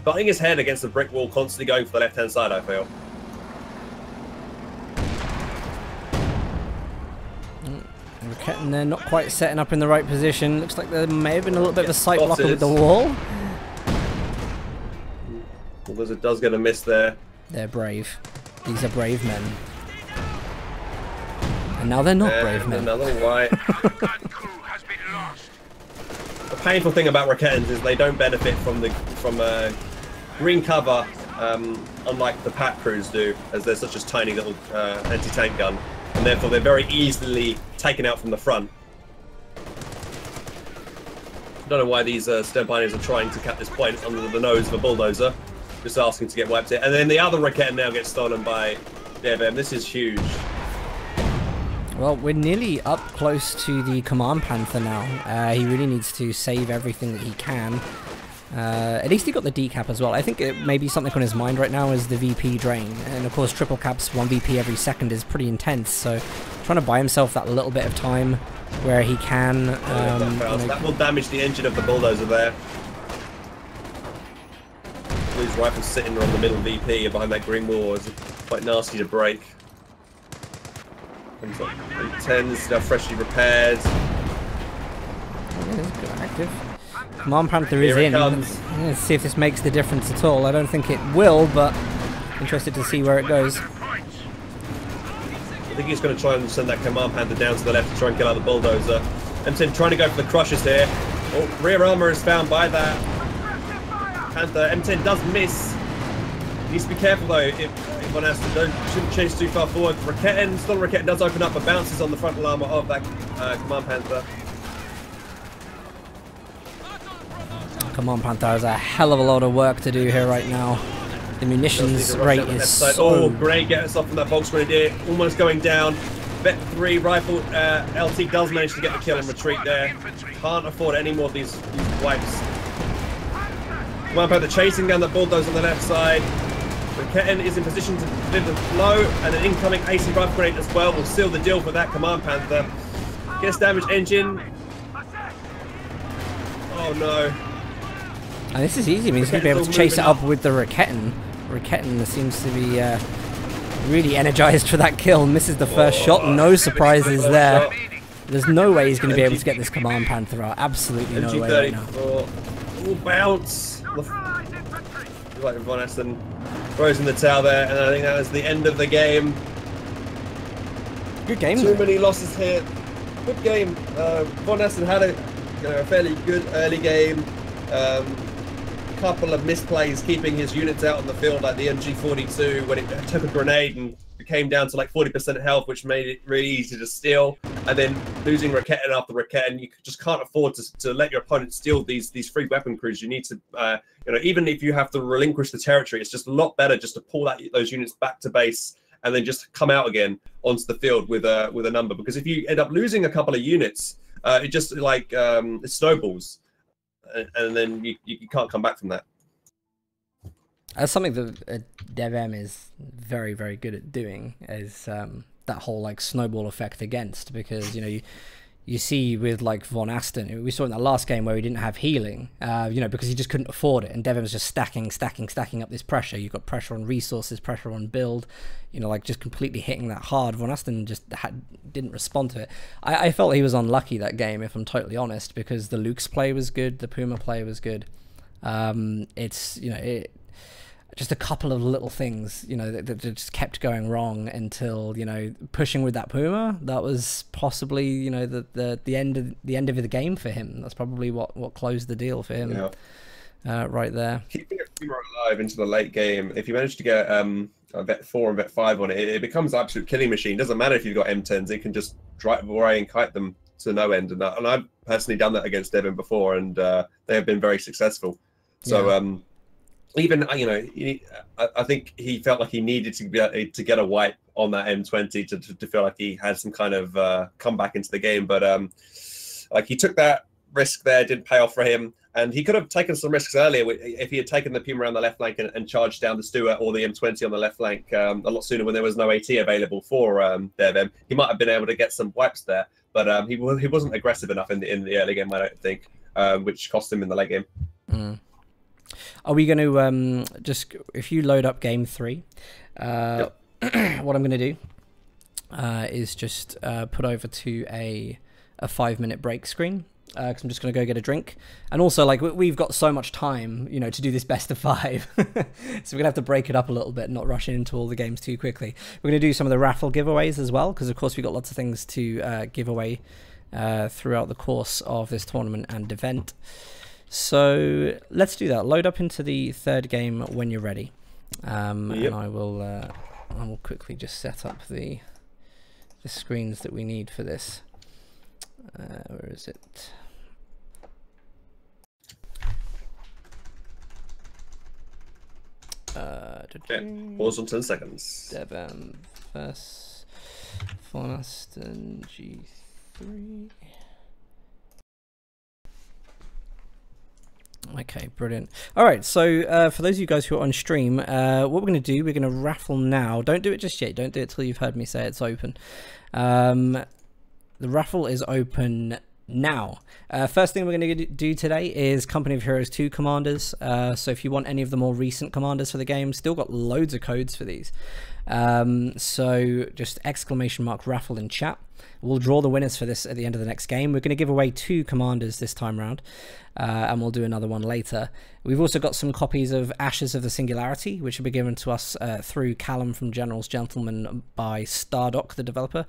butting his head against the brick wall, constantly going for the left-hand side, I feel. And they're not quite setting up in the right position. Looks like there may have been a little bit of a sight blocker with the wall. Well, it does get a miss there. They're brave. These are brave men. And now they're not brave men. Another white. The painful thing about Rakettans is they don't benefit from green cover, unlike the Pat crews do, as they're such a tiny little anti-tank gun, and therefore they're very easily taken out from the front. I don't know why these Stern Pioneers are trying to cap this point under the nose of a bulldozer, just asking to get wiped here. And then the other Rakettan now gets stolen by DevM. This is huge. Well, we're nearly up close to the Command Panther now. He really needs to save everything that he can. At least he got the decap as well. I think it may be something on his mind right now is the VP drain. And of course, triple caps 1 VP every second is pretty intense. So trying to buy himself that little bit of time where he can. That will damage the engine of the bulldozer there. His rifle's sitting on the middle VP behind that green wall. It's quite nasty to break. Comes up 10s, now freshly repaired. Yeah, good active. Command Panther is in. Let's see if this makes the difference at all. I don't think it will, but interested to see where it goes. I think he's going to try and send that Command Panther down to the left to try and kill out the bulldozer. M10 trying to go for the crushes here. Oh, rear armor is found by that Panther. M10 does miss. Needs to be careful though. If Vonasten shouldn't chase too far forward. Rakettan, still Rakettan does open up, but bounces on the frontal armor of that Command Panther. Command Panther has a hell of a lot of work to do here right now. The munitions rate is so... Oh, great, get us off from that Volks Grenadier. Almost going down. Vet 3 rifle LT does manage to get the kill and retreat there. Can't afford any more of these wipes. Command Panther chasing down the bulldozer on the left side. Rakettan is in position to deliver the blow, and an incoming AC rifle grenade as well will seal the deal for that Command Panther. Gets damaged engine. Oh no. And this is easy. I mean, he's going to be able to chase it up with the Rakettan. Rakettan seems to be really energized for that kill. Misses the first shot. No surprises there. There's no way he's going to be able to get this Command Panther out. Absolutely no way right now. All bounce. Like Vonasten throws in the towel there, and I think that was the end of the game. Good game. Too many losses here. Good game. Vonasten had a fairly good early game. Couple of misplays keeping his units out on the field, like the MG42 when it took a grenade and came down to like 40% health, which made it really easy to steal. And then losing Rakettan after Rakettan, you just can't afford to let your opponent steal these free weapon crews. You need to, even if you have to relinquish the territory, it's just a lot better just to pull those units back to base and then just come out again onto the field with a number. Because if you end up losing a couple of units, it just like it snowballs. And then you can't come back from that. That's something that DevM is very, very good at doing, is that whole like snowball effect against, because you see with like Vonasten, we saw in that last game where he didn't have healing, because he just couldn't afford it, and DevM was just stacking up this pressure. You've got pressure on resources, pressure on build, like just completely hitting that hard. Vonasten just didn't respond to it. I felt he was unlucky that game, if I'm totally honest, because the Luke's play was good, the Puma play was good. Just a couple of little things, that just kept going wrong until, pushing with that Puma. That was possibly, the end of the game for him. That's probably what closed the deal for him. Yeah. Right there. Keeping a Puma alive into the late game, if you manage to get a vet 4 and vet 5 on it, it becomes an absolute killing machine. Doesn't matter if you've got M10s, it can just drive away and kite them to no end. And I've personally done that against DevM before, and they have been very successful. So, yeah. Even, I think he felt like he needed to get a wipe on that M20 to feel like he had some kind of comeback into the game. But like he took that risk there, didn't pay off for him. And he could have taken some risks earlier if he had taken the Puma around the left flank and charged down the Stuart or the M20 on the left flank a lot sooner when there was no AT available for DevM. He might have been able to get some wipes there. But he wasn't aggressive enough in the early game, I don't think, which cost him in the late game. Mm. Are we going to just, if you load up game 3, yep. What I'm going to do is just put over to a 5-minute break screen, because I'm just going to go get a drink. And also, like, we've got so much time, to do this best of 5. So we're going to have to break it up a little bit, not rush into all the games too quickly. We're going to do some of the raffle giveaways as well, because of course we've got lots of things to give away throughout the course of this tournament and event. So let's do that. Load up into the 3rd game when you're ready, yep. And I will quickly just set up the screens that we need for this. Where is it? Pause on 10 seconds. DevM versus Vonasten G3. Okay, brilliant. All right, so for those of you guys who are on stream, what we're going to do, we're going to raffle now. Don't do it just yet. Don't do it till you've heard me say it's open. The raffle is open now. First thing we're going to do today is Company of Heroes 2 commanders. So if you want any of the more recent commanders for the game, still got loads of codes for these. So just !raffle in chat. We'll draw the winners for this at the end of the next game. We're going to give away 2 commanders this time round, and we'll do another one later. We've also got some copies of Ashes of the Singularity, which will be given to us through Callum from General's Gentleman by Stardock, the developer.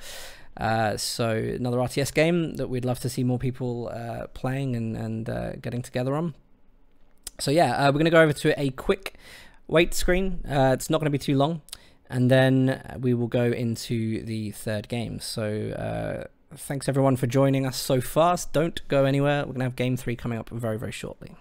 So another RTS game that we'd love to see more people playing and getting together on. So yeah, we're going to go over to a quick wait screen. It's not going to be too long. And then we will go into the 3rd game. So thanks everyone for joining us so fast. Don't go anywhere. We're going to have game 3 coming up very, very shortly.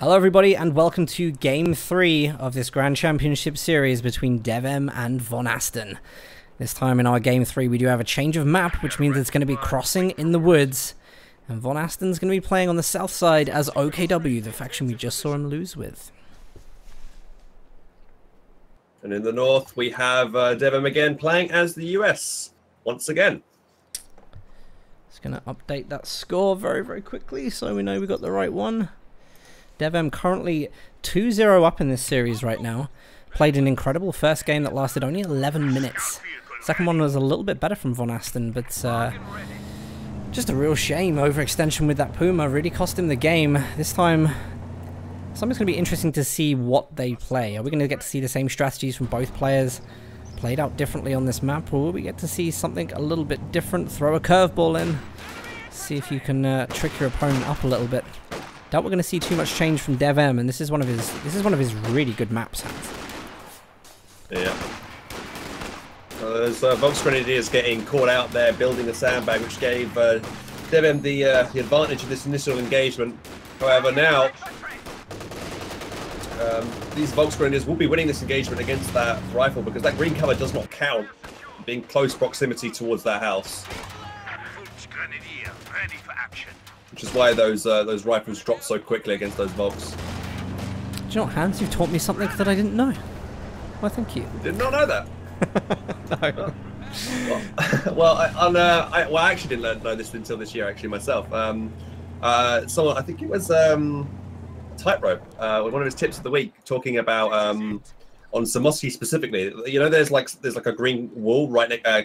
Hello everybody and welcome to Game 3 of this Grand Championship series between DevM and Vonasten. This time in our Game 3 we do have a change of map, which means it's going to be crossing in the woods. And Vonasten's going to be playing on the south side as OKW, the faction we just saw him lose with. And in the north we have DevM again playing as the US once again. Just going to update that score very, very quickly so we know we got the right one. DevM currently 2-0 up in this series right now. Played an incredible first game that lasted only 11 minutes. Second one was a little bit better from Vonasten, but just a real shame. Overextension with that Puma really cost him the game. This time, something's going to be interesting to see what they play. Are we going to get to see the same strategies from both players played out differently on this map, or will we get to see something a little bit different? Throw a curveball in, see if you can trick your opponent up a little bit. Doubt we're going to see too much change from DevM, and this is one of his really good maps. Yeah. There's Vox Grenadiers getting caught out there building a sandbag, which gave DevM the advantage of this initial engagement. However, now these Vox Grenadiers will be winning this engagement against that rifle because that green cover does not count, being close proximity towards that house. Vox Grenadier ready for action. Which is why those rifles dropped so quickly against those Vox. Do you know what, Hans? You've taught me something that I didn't know. Well, thank you. Did not know that. No. I actually didn't know this until this year, actually, myself. Someone, I think it was Tightrope, one of his tips of the week, talking about on Samoski specifically. You know, there's like a green wall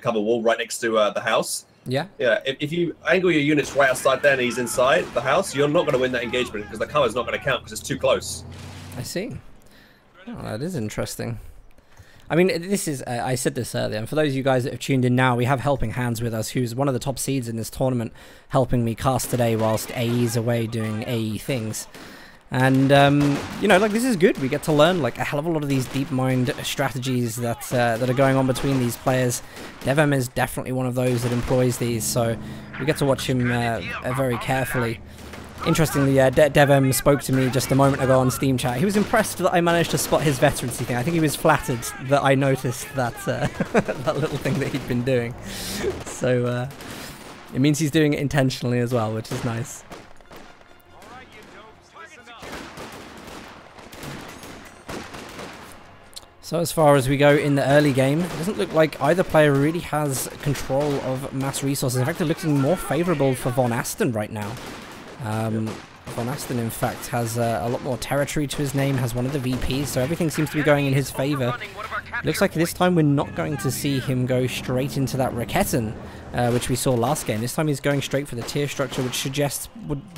cover wall right next to the house. Yeah. Yeah. If you angle your units right outside there and he's inside the house, you're not going to win that engagement because the cover's not going to count because it's too close. I see. Oh, that is interesting. I mean, this is, I said this earlier, and for those of you guys that have tuned in now, we have Helping Hands with us, who's one of the top seeds in this tournament, helping me cast today whilst AE's away doing AE things. And, you know, like, this is good. We get to learn, like, a hell of a lot of these deep mind strategies that are going on between these players. DevM is definitely one of those that employs these, so we get to watch him very carefully. Interestingly, DevM spoke to me just a moment ago on Steam chat. He was impressed that I managed to spot his veterancy thing. I think he was flattered that I noticed that that little thing that he'd been doing. So it means he's doing it intentionally as well, which is nice. So as far as we go in the early game, it doesn't look like either player really has control of mass resources. In fact, they're looking more favourable for Vonasten right now. Vonasten, in fact, has a lot more territory to his name, has one of the VPs, so everything seems to be going in his favour. Looks like this time we're not going to see him go straight into that Raketten, which we saw last game. This time he's going straight for the tier structure, which suggests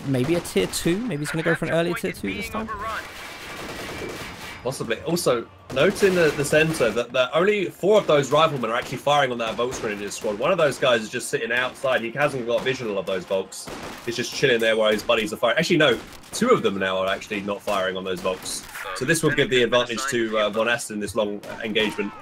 maybe a tier 2. Maybe he's going to go for an early tier 2 this time. Possibly. Also, note in the centre that only 4 of those riflemen are actually firing on that Vox Grenadier squad. One of those guys is just sitting outside. He hasn't got visual of those Vox. He's just chilling there while his buddies are firing. Actually, no. 2 of them now are actually not firing on those Vox. So this will give the advantage to Vonasten in this long engagement.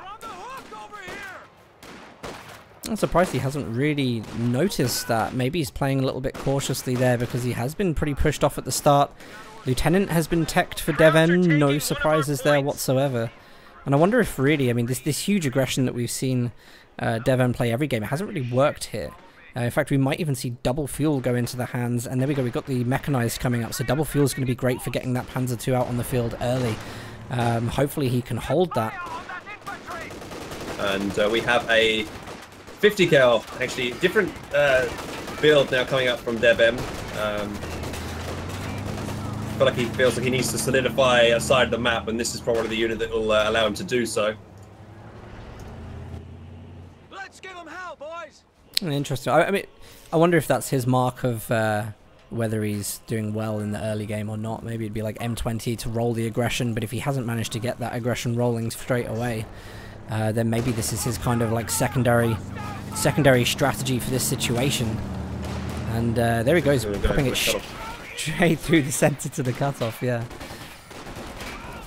I'm surprised he hasn't really noticed that. Maybe he's playing a little bit cautiously there because he has been pretty pushed off at the start. Lieutenant has been teched for DevM, no surprises there whatsoever. And I wonder if really, I mean, this huge aggression that we've seen DevM play every game, it hasn't really worked here. In fact, we might even see double fuel go into the hands, and there we go, we've got the mechanized coming up, so double fuel is going to be great for getting that Panzer II out on the field early. Hopefully he can hold that. And we have a 50 cal, actually different build now coming up from DevM. I feel like he feels like he needs to solidify a side of the map, and this is probably the unit that will allow him to do so. Let's give him hell, boys. Interesting. I mean, I wonder if that's his mark of whether he's doing well in the early game or not. Maybe it'd be like M20 to roll the aggression, but if he hasn't managed to get that aggression rolling straight away, then maybe this is his kind of like secondary strategy for this situation. And there he goes, popping it straight through the center to the cutoff. Yeah.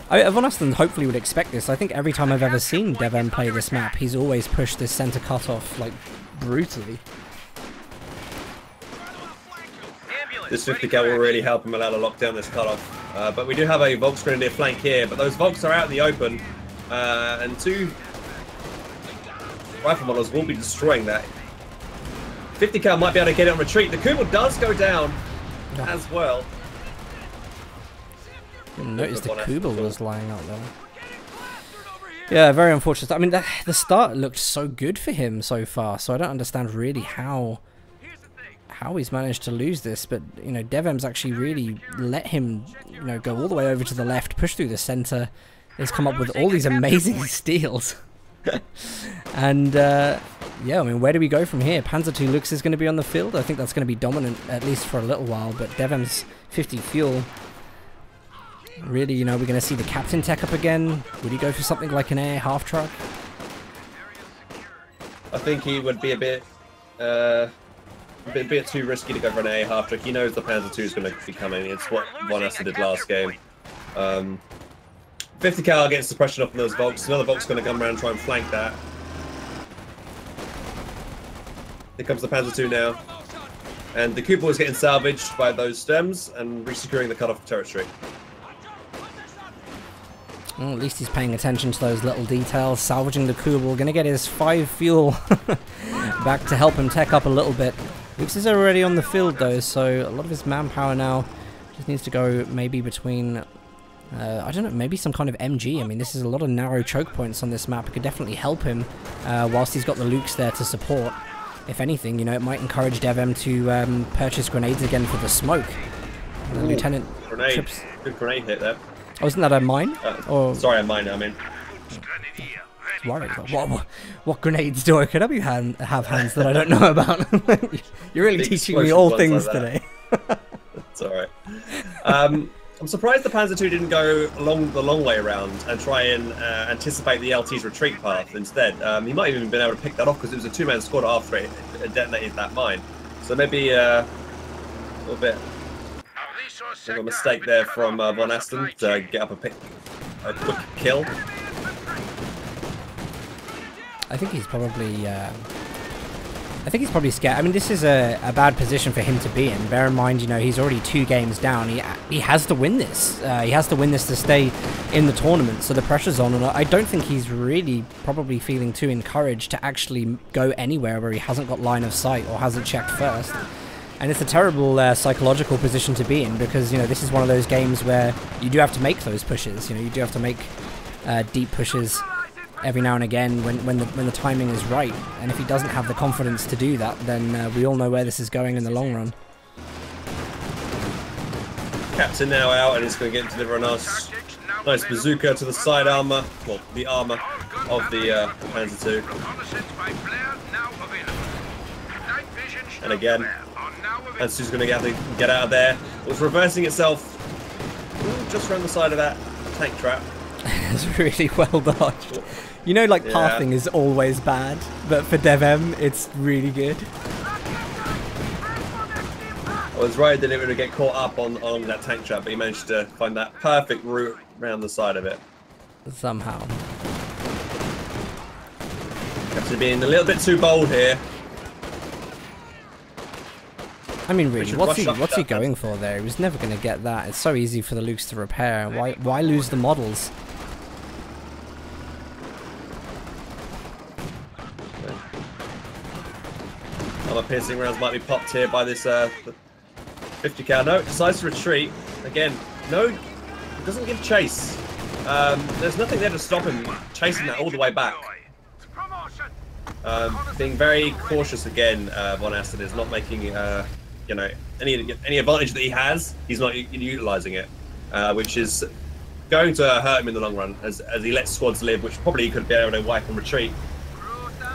Vonasten hopefully would expect this. I think every time I've ever seen DevM play this map, he's always pushed this center cutoff like brutally. This 50 cal will really help him allow to lock down this cutoff. But we do have a Volks Grenadier flank here, but those Volks are out in the open, and 2 rifle models will be destroying that. 50 cal might be able to get it on retreat. The Kubel does go down as well. Didn't notice the Kubel was lying out there. Yeah, very unfortunate. I mean, the start looked so good for him so far, so I don't understand really how he's managed to lose this. But, you know, DevM's actually really let him, you know, go all the way over to the left, push through the center. He's come up with all these amazing steals. And, yeah, I mean, where do we go from here? Panzer II Lux is going to be on the field. I think that's going to be dominant, at least for a little while. But DevM's 50 fuel. Really, you know, we're going to see the captain tech up again. Would he go for something like an air half truck? I think he would be a bit too risky to go for an air half truck. He knows the Panzer II is going to be coming. It's what Vonasten did last game. 50 cal gets suppression off on those Volks. Another Volk's going to come around and try and flank that. Here comes the Panzer II now. And the Kubel is getting salvaged by those stems and re-securing the cut-off territory. Well, at least he's paying attention to those little details. Salvaging the Kubel. Going to get his 5 fuel back to help him tech up a little bit. Lux is already on the field though, so a lot of his manpower now just needs to go maybe between... I don't know, maybe some kind of MG. I mean, this is a lot of narrow choke points on this map. It could definitely help him whilst he's got the Lux there to support. If anything, you know, it might encourage DevM to purchase grenades again for the smoke. Ooh, Lieutenant grenade. trips. Good grenade hit there. Oh, isn't that a mine? Or sorry, a mine, I mean. Worried. What grenades do OKW have hands that I don't know about? You're really teaching me all things like today. It's alright. I'm surprised the Panzer II didn't go the long way around and try and anticipate the LT's retreat path instead. He might have even been able to pick that off because it was a 2-man squad after it detonated that mine. So maybe a little bit of a mistake there from Vonasten to get up a quick kill. I think he's probably scared. I mean, this is a bad position for him to be in. Bear in mind, you know, he's already 2 games down. He has to win this. He has to win this to stay in the tournament, so the pressure's on. And I don't think he's really probably feeling too encouraged to actually go anywhere where he hasn't got line of sight or hasn't checked first. And it's a terrible psychological position to be in because, you know, this is one of those games where you do have to make those pushes. You know, you do have to make deep pushes every now and again when the timing is right. And if he doesn't have the confidence to do that, then we all know where this is going in the long run. Captain now out and he's going to get to deliver a nice bazooka to the side armor, well, the armor of the Panzer II. And again, Panzer II's going to get out of there. It was reversing itself just around the side of that tank trap. It's really well dodged. You know, like, pathing is always bad, but for DevM, it's really good. I was worried that it would get caught up on that tank trap, but he managed to find that perfect route around the side of it. Somehow. Captain being a little bit too bold here. I mean, really, what's he going for there? He was never going to get that. It's so easy for the Lux to repair. Why lose the models? Armor piercing rounds might be popped here by this 50 cal. No, it decides to retreat. Again, no, it doesn't give chase. There's nothing there to stop him chasing that all the way back. Being very cautious again, Vonasten is not making you know, any advantage that he has, he's not utilizing it, which is going to hurt him in the long run as he lets squads live, which probably he could be able to wipe and retreat.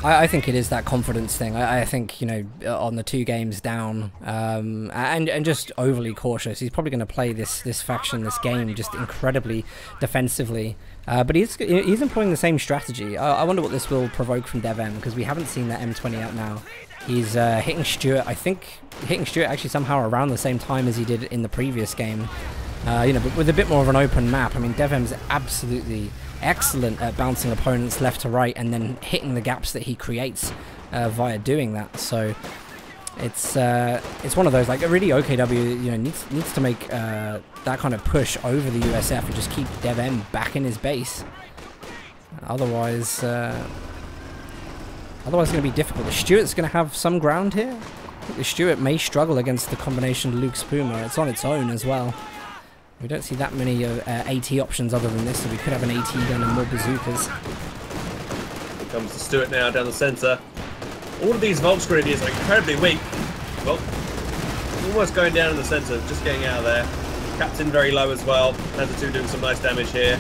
I think it is that confidence thing. I think, you know, on the 2 games down, and just overly cautious. He's probably going to play this faction, this game, just incredibly defensively. But he's employing the same strategy. I wonder what this will provoke from DevM, because we haven't seen that M20 out now. He's hitting Stuart. I think hitting Stuart actually somehow around the same time as he did in the previous game. You know, but with a bit more of an open map. I mean, DevM's absolutely excellent at bouncing opponents left to right and then hitting the gaps that he creates via doing that. So It's one of those, like, really OKW, you know, needs to make that kind of push over the USF and just keep DevM back in his base. Otherwise, otherwise it's going to be difficult. The Stuart's going to have some ground here. I think the Stuart may struggle against the combination Luke's Puma. It's on its own as well. We don't see that many AT options other than this, so we could have an AT gun and more bazookas. Here comes the Stuart now down the centre. All of these Volksgrenadiers are incredibly weak. Well, almost going down in the centre, just getting out of there. Captain very low as well. Panzer II doing some nice damage here.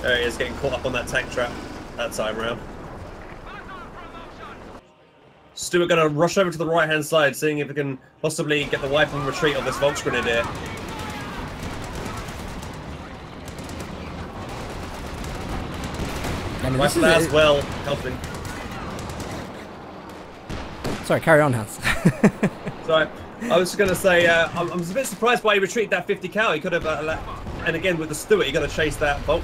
There he is, getting caught up on that tank trap that time round. Stuart going to rush over to the right-hand side, seeing if he can possibly get the wipe and retreat of this Volksgrenadier. Rifle as well, helping. Sorry, carry on, Hans. Sorry, I was going to say, I was a bit surprised why he retreated that 50 cal. He could have, and again with the Stuart, you got to chase that Volk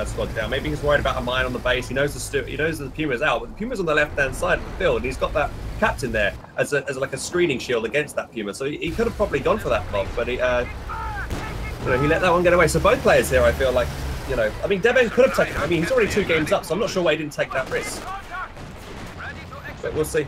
squad down. Maybe he's worried about a mine on the base. He knows the Stuart, he knows the Puma's out, but the Puma's on the left-hand side of the field, and he's got that captain there as like a screening shield against that Puma. So he could have probably gone for that Volk, but he, you know, he let that one get away. So both players here, I feel like, you know, I mean, DevM could have taken. I mean, he's already 2 games up, so I'm not sure why he didn't take that risk. But we'll see.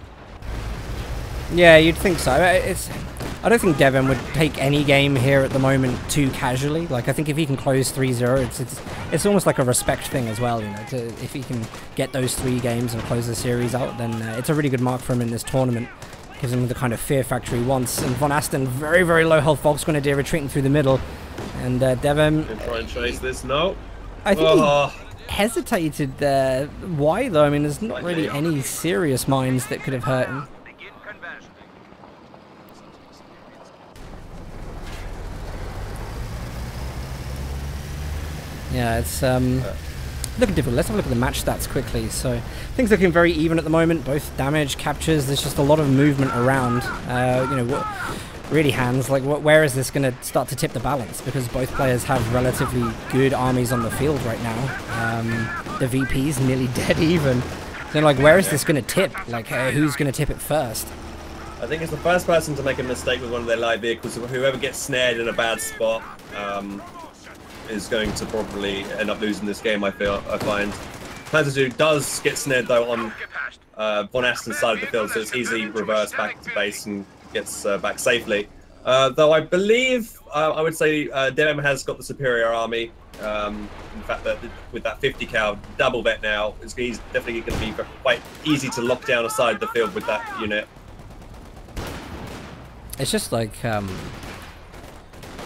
Yeah, you'd think so. I don't think DevM would take any game here at the moment too casually. Like, I think if he can close 3-0, it's almost like a respect thing as well. You know, if he can get those 3 games and close the series out, then it's a really good mark for him in this tournament. Gives him the kind of fear factor he wants. And Vonasten, very, very low health Volksgrenadier retreating through the middle. And DevM... Try and chase this, no. I think he hesitated there. Why, though? I mean, there's not really any serious mines that could have hurt him. Yeah, it's looking difficult. Let's have a look at the match stats quickly. So things looking very even at the moment. Both damage, captures. There's just a lot of movement around. You know, what really, Hans, like, where is this going to start to tip the balance? Because both players have relatively good armies on the field right now. The VP's nearly dead even. So, like, where is this going to tip? Like, who's going to tip it first? I think it's the first person to make a mistake with one of their light vehicles. Whoever gets snared in a bad spot is going to probably end up losing this game, I find. Panzer II does get snared, though, on Vonasten's side of the field, so it's easily reversed back to base and gets back safely. Though I believe, I would say DevM has got the superior army. In fact, that with that 50 cal double vet now, he's definitely going to be quite easy to lock down aside the field with that unit. It's just like, I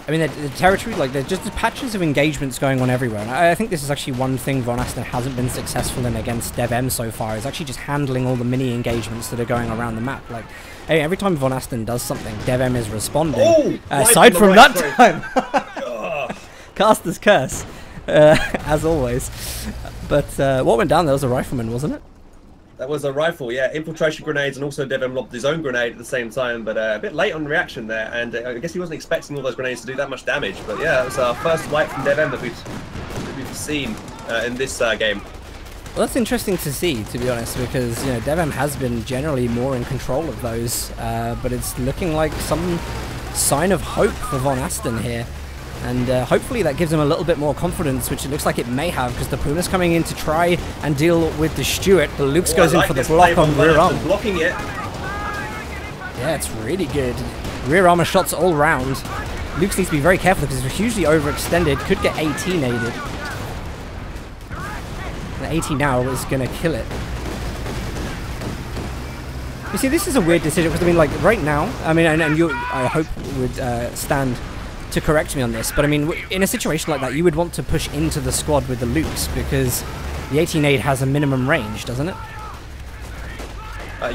mean, the territory, like, there's just patches of engagements going on everywhere. And I think this is actually one thing Vonasten hasn't been successful in against DevM so far, is actually just handling all the mini engagements that are going around the map. Like, hey, every time Vonasten does something, DevM is responding. Oh, aside from that time. Caster's curse, as always. But what went down there was a rifleman, wasn't it? That was a rifle, yeah. Infiltration grenades, and also DevM lobbed his own grenade at the same time, but a bit late on reaction there, and I guess he wasn't expecting all those grenades to do that much damage. But yeah, it was our first wipe from DevM that we've seen in this game. Well, that's interesting to see, to be honest, because, you know, DevM has been generally more in control of those, but it's looking like some sign of hope for Vonasten here. And hopefully that gives him a little bit more confidence, which it looks like it may have, because the Puma's coming in to try and deal with the Stuart. The Luke's goes in for the block on rear arm. Blocking it. Yeah, it's really good. Rear armor shots all round. Luke's needs to be very careful because it's hugely overextended. Could get AT naded. The AT now is going to kill it. You see, this is a weird decision, because I mean, like, right now, I mean, and you, I hope, would stand to correct me on this, but I mean, in a situation like that, you would want to push into the squad with the Lukes, because the 18-8 has a minimum range, doesn't it?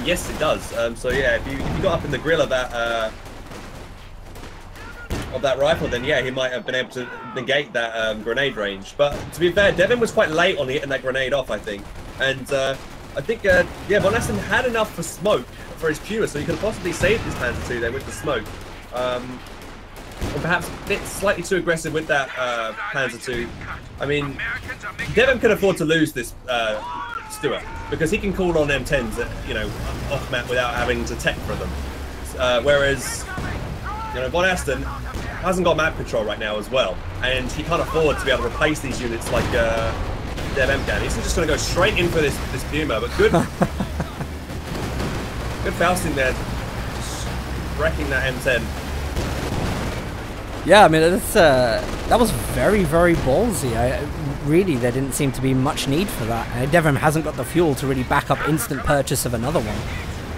Yes, it does. So yeah, if you got up in the grill of that rifle, then yeah, he might have been able to negate that grenade range. But to be fair, DevM was quite late on getting that grenade off, I think, and I think yeah, Vonasten had enough for smoke for his Puma, so he could have possibly saved his Panzer II there with the smoke. Or perhaps a bit slightly too aggressive with that Panzer II. I mean, DevM can afford to lose this Let's do it. Because he can call on M10s, off map without having to tech for them. Whereas, Vonasten hasn't got map control right now as well, and he can't afford to be able to replace these units like DevM can. He's just going to go straight in for this Puma, but good, good Fausting there, just wrecking that M10. Yeah, I mean, that was very, very ballsy. Really, there didn't seem to be much need for that. DevM hasn't got the fuel to really back up instant purchase of another one.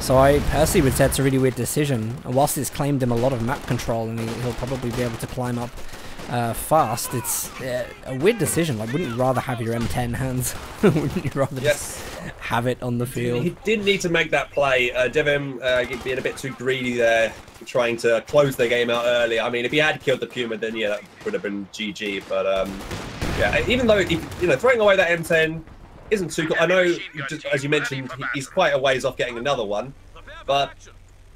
So I personally would say it's a really weird decision. And whilst it's claimed him a lot of map control and he'll probably be able to climb up fast, it's a weird decision. Like, wouldn't you rather have your M10 hands? Wouldn't you rather just have it on the field? He didn't need to make that play. DevM being a bit too greedy there, trying to close the game out early. I mean, if he had killed the Puma, then yeah, that would have been GG. But yeah, even though throwing away that M10 isn't too cool. I know, just, as you mentioned, he's quite a ways off getting another one, but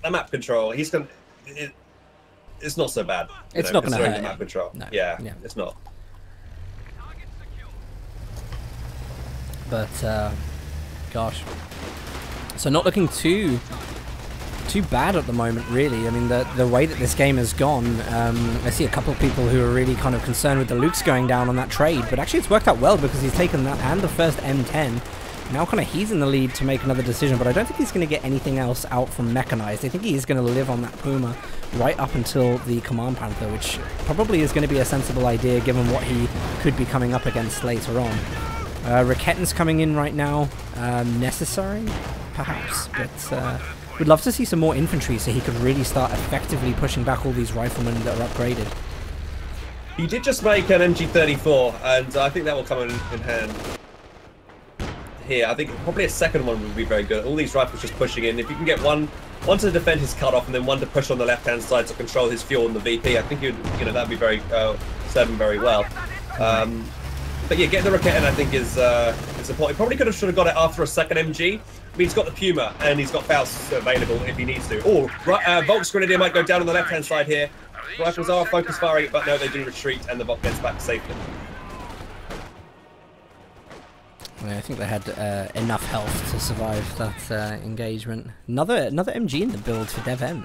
the map control, it's not so bad. It's not going to hurt. The map control. No. Yeah, it's not. But gosh, so not looking too bad at the moment, really. I mean, the way that this game has gone, I see a couple of people who are really kind of concerned with the Lukes going down on that trade, but actually it's worked out well because he's taken that and the first M10. Now kind of he's in the lead to make another decision, but I don't think he's going to get anything else out from Mechanized. I think he is going to live on that Puma right up until the Command Panther, which probably is going to be a sensible idea given what he could be coming up against later on. Raketten's coming in right now, necessary, perhaps, but we'd love to see some more infantry so he could really start effectively pushing back all these riflemen that are upgraded. He did just make an MG34, and I think that will come in hand here. I think probably a second one would be very good. All these rifles just pushing in. If you can get one to defend his cutoff and then one to push on the left-hand side to control his fuel and the VP, I think that'd be very serve him very well. But yeah, getting the Raketten I think is important. He probably should have got it after a second MG. I mean, he's got the Puma and he's got Faust available if he needs to. Oh, Volk's Grenadier might go down on the left-hand side here. Rifles are focus firing, but no, they do retreat and the Volk gets back safely. I think they had enough health to survive that engagement. Another MG in the build for DevM.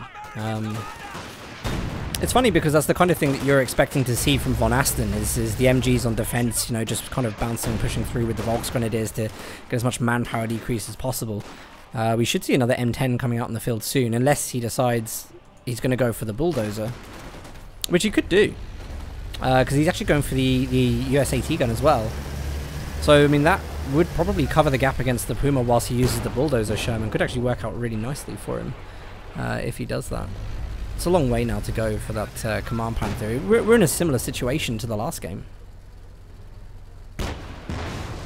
It's funny because that's the kind of thing that you're expecting to see from Vonasten is the MGs on defense, just kind of bouncing, pushing through with the Volksgrenadiers to get as much manpower decrease as possible. We should see another M10 coming out in the field soon, unless he decides he's going to go for the bulldozer, which he could do, because he's actually going for the US-AT gun as well. So I mean that would probably cover the gap against the Puma whilst he uses the bulldozer. Sherman could actually work out really nicely for him if he does that. It's a long way now to go for that Command Panther. We're in a similar situation to the last game.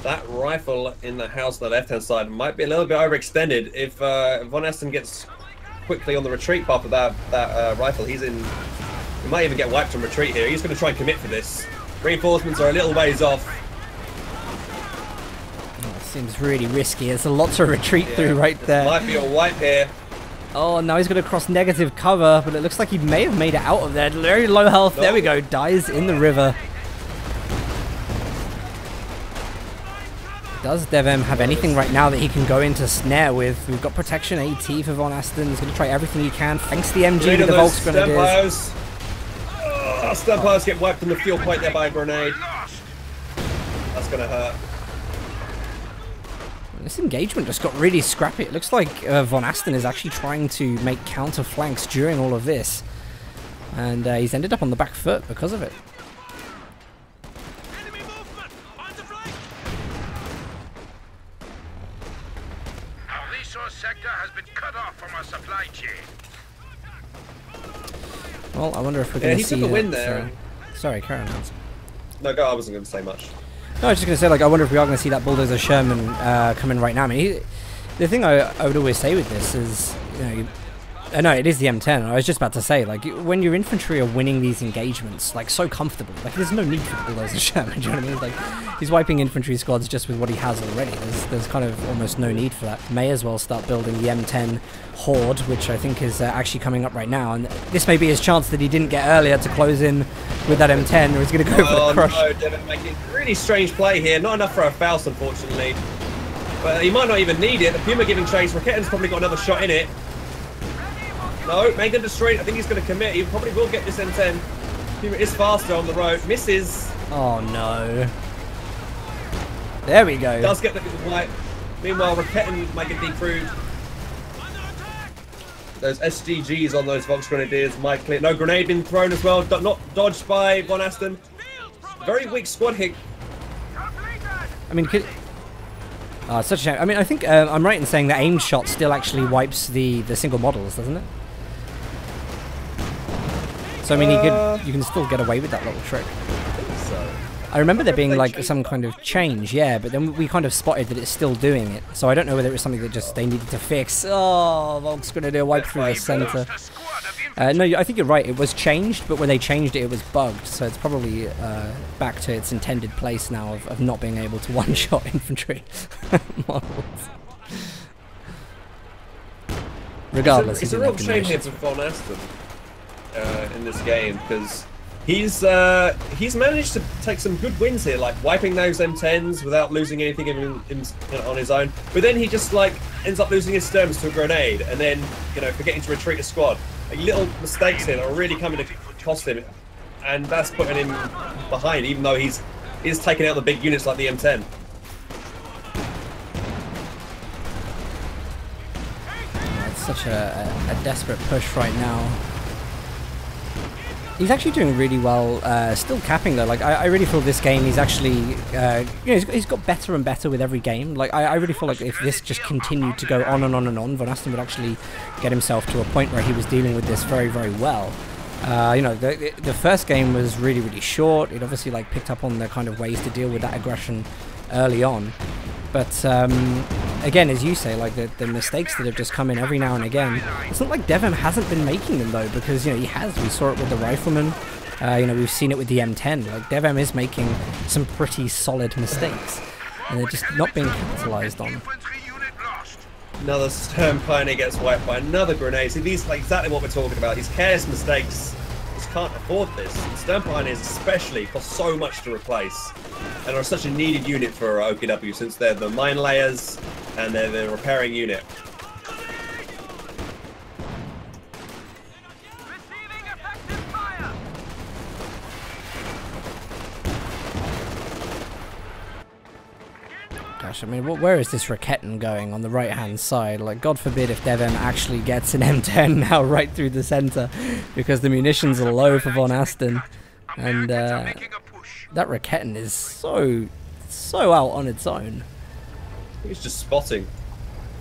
That rifle in the house on the left-hand side might be a little bit overextended. If Vonasten gets quickly on the retreat path of that rifle, he might even get wiped on retreat here. He's going to try and commit for this. Reinforcements are a little ways off. Oh, it seems really risky. There's a lot to retreat through right there. Might be a wipe here. Oh, now he's going to cross negative cover, but it looks like he may have made it out of there. Very low health. Nope. There we go. Dies in the river. Does DevM have anything right now that he can go into snare with? We've got protection AT for Vonasten. He's going to try everything he can. Thanks to the MG with the Volksgrenadiers. Stampires get wiped in the fuel point there by a grenade. That's going to hurt. This engagement just got really scrappy. It looks like Vonasten is actually trying to make counter flanks during all of this. And he's ended up on the back foot because of it. Enemy movement! On the flank! Our resource sector has been cut off from our supply chain. Well, I wonder if we're going to see he took the win there. Sorry, Karen. No, go. I wasn't going to say much. No, I was just going to say, like, I wonder if we are going to see that bulldozer Sherman come in right now. I mean, the thing I would always say with this is, no, it is the M10. I was just about to say, like, when your infantry are winning these engagements, like, so comfortably, like, there's no need for the bulldozer Sherman. Do you know what I mean? Like, he's wiping infantry squads just with what he has already. There's kind of almost no need for that. May as well start building the M10 Horde, which I think is actually coming up right now. And this may be his chance that he didn't get earlier to close in with that M10, or he's going to go for the crush. No, Devin making a really strange play here. Not enough for a Faust, unfortunately. But he might not even need it. The Puma giving chase. Raketten's probably got another shot in it. No, Mega destroyed. I think he's going to commit. He probably will get this M10. Puma is faster on the road. Misses. Oh no. There we go. Does get the white. Meanwhile, Raketten might get decrewed. Those SGGs on those Vox Grenadiers might clear. No grenade being thrown as well. Not dodged by Vonasten. Very weak squad hit. I mean, oh, it's such a shame. I mean, I think I'm right in saying that aim shot still actually wipes the single models, doesn't it? So I mean, you can still get away with that little trick. I remember there being like some kind of change, yeah, but then we kind of spotted that it's still doing it. So I don't know whether it was something that just they needed to fix. Oh, Volk's going to do a wipe through the center. No, I think you're right. It was changed, but when they changed it, it was bugged. So it's probably back to its intended place now of not being able to one-shot infantry models. Regardless, it's a real shame here for Vonasten in this game because he's managed to take some good wins here, like wiping those M10s without losing anything on his own. But then he just like ends up losing his sturms to a grenade, and then forgetting to retreat a squad. Like, little mistakes here are really coming to cost him, and that's putting him behind, even though he's taking out the big units like the M10. It's such a desperate push right now. He's actually doing really well, still capping though. Like I really feel this game he's actually, he's got better and better with every game. Like I really feel like if this just continued to go on and on and on, Vonasten would actually get himself to a point where he was dealing with this very, very well. The first game was really, really short. It obviously like picked up on the kind of ways to deal with that aggression early on. But again, as you say, like the mistakes that have just come in every now and again, it's not like DevM hasn't been making them though, because he has. We saw it with the Rifleman. We've seen it with the M10. Like DevM is making some pretty solid mistakes, and they're just not being capitalized on. Another Stern Pioneer gets wiped by another grenade. See, these like exactly what we're talking about. These careless mistakes. Just can't afford this. Stern Pioneers especially cost so much to replace, and are such a needed unit for OKW since they're the mine layers and they're the repairing unit. Gosh, I mean, where is this Raketten going on the right-hand side? Like, God forbid if DevM actually gets an M10 now right through the center, because the munitions are low for Vonasten, and that Raketten is so out on its own. He's just spotting.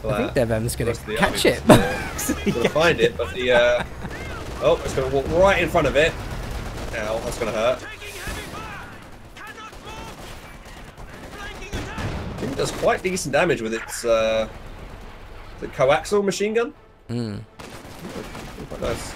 I think DevM's going to catch it. Going to find it, but the oh, it's going to walk right in front of it. Ow, that's going to hurt. I think it does quite decent damage with its the coaxial machine gun. Quite nice.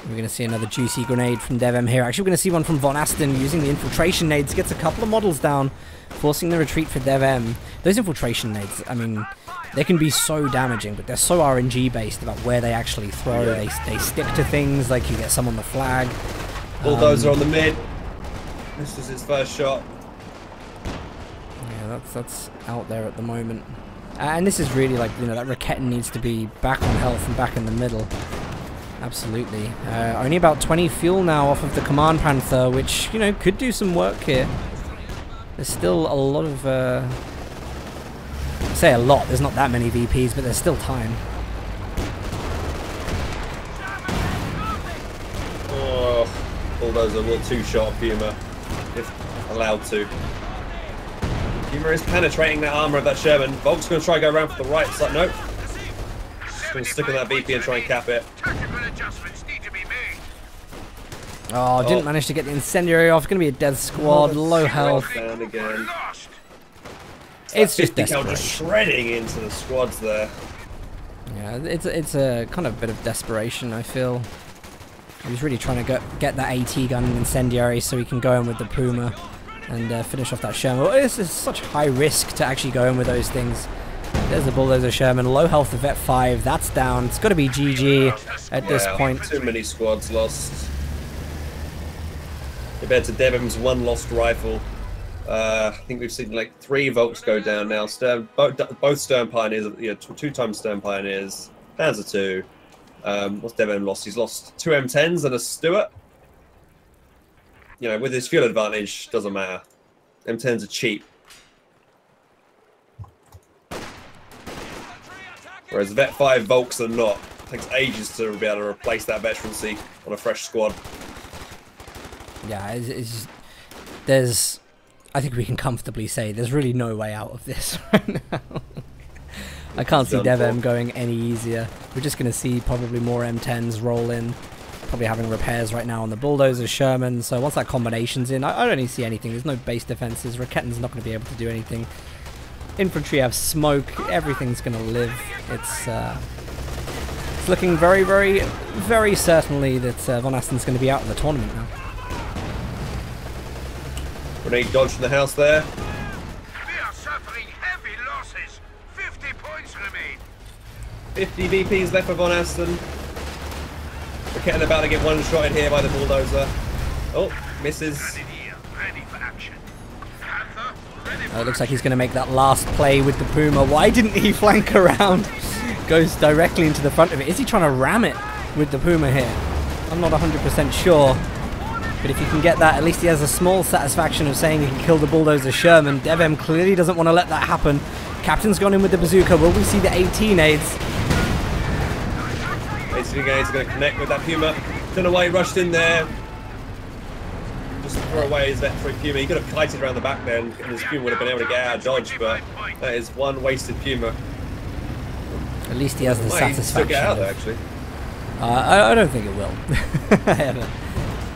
We're going to see another juicy grenade from DevM here. Actually, we're going to see one from Vonasten using the infiltration nades. Gets a couple of models down, forcing the retreat for DevM. Those infiltration nades, I mean, they can be so damaging, but they're so RNG based about where they actually throw. Yeah. They stick to things, like you get some on the flag. Bulldozer on the mid. This is his first shot. Yeah, that's out there at the moment. And this is really like, that Raketten needs to be back on health and back in the middle. Absolutely. Only about 20 fuel now off of the Command Panther, which, could do some work here. There's still a lot of... I say a lot, there's not that many VPs, but there's still time. Oh, Bulldozer will two-shot Puma, if allowed to. Puma is penetrating that armor of that Sherman. Volk's going to try to go around for the right side. Nope. Just going to stick on that VP and try and cap it. Oh, didn't manage to get the incendiary off. It's going to be a dead squad, low health. Down again. It's just desperation. Just shredding into the squads there. Yeah, it's a kind of bit of desperation, I feel. He's really trying to get that AT gun and incendiary so he can go in with the Puma and finish off that Sherman. Well, this is such high risk to actually go in with those things. There's the Bulldozer Sherman, low health of Vet 5, that's down. It's got to be GG at this point. Too many squads lost. Compared to DevM's one lost rifle. I think we've seen like 3 Volks go down now. Both Stern Pioneers, 2-time Stern Pioneers. Panzer 2. What's DevM lost? He's lost 2 M10s and a Stuart. With his fuel advantage, doesn't matter. M10s are cheap. Whereas Vet 5 Volks are not. It takes ages to be able to replace that veterancy on a fresh squad. Yeah, there's... I think we can comfortably say there's really no way out of this right now. I can't see DevM going any easier. We're just going to see probably more M10s roll in. Probably having repairs right now on the bulldozers, Sherman. So once that combination's in, I don't really see anything. There's no base defenses. Raketten's not going to be able to do anything. Infantry have smoke. Everything's going to live. It's looking very, very, very certainly that Vonasten's going to be out of the tournament now. Grenade dodge in the house there. We are suffering heavy losses. 50 points remain. 50 VPs left for Vonasten. Raketten about to get one-shotted here by the bulldozer. Oh, misses. Ready for action. Panther, ready for It looks like he's going to make that last play with the Puma. Why didn't he flank around? Goes directly into the front of it. Is he trying to ram it with the Puma here? I'm not 100% sure. But if he can get that, at least he has a small satisfaction of saying he can kill the bulldozer Sherman. DevM clearly doesn't want to let that happen. Captain's gone in with the bazooka. Will we see the 18 aids? 18 aids are going to connect with that Puma. Don't know why he rushed in there. Just throw away his Vet 3 Puma. He could have kited around the back there and his Puma would have been able to get out of dodge, but that is one wasted Puma. At least he has the satisfaction. Still get out there, actually. I don't think it will.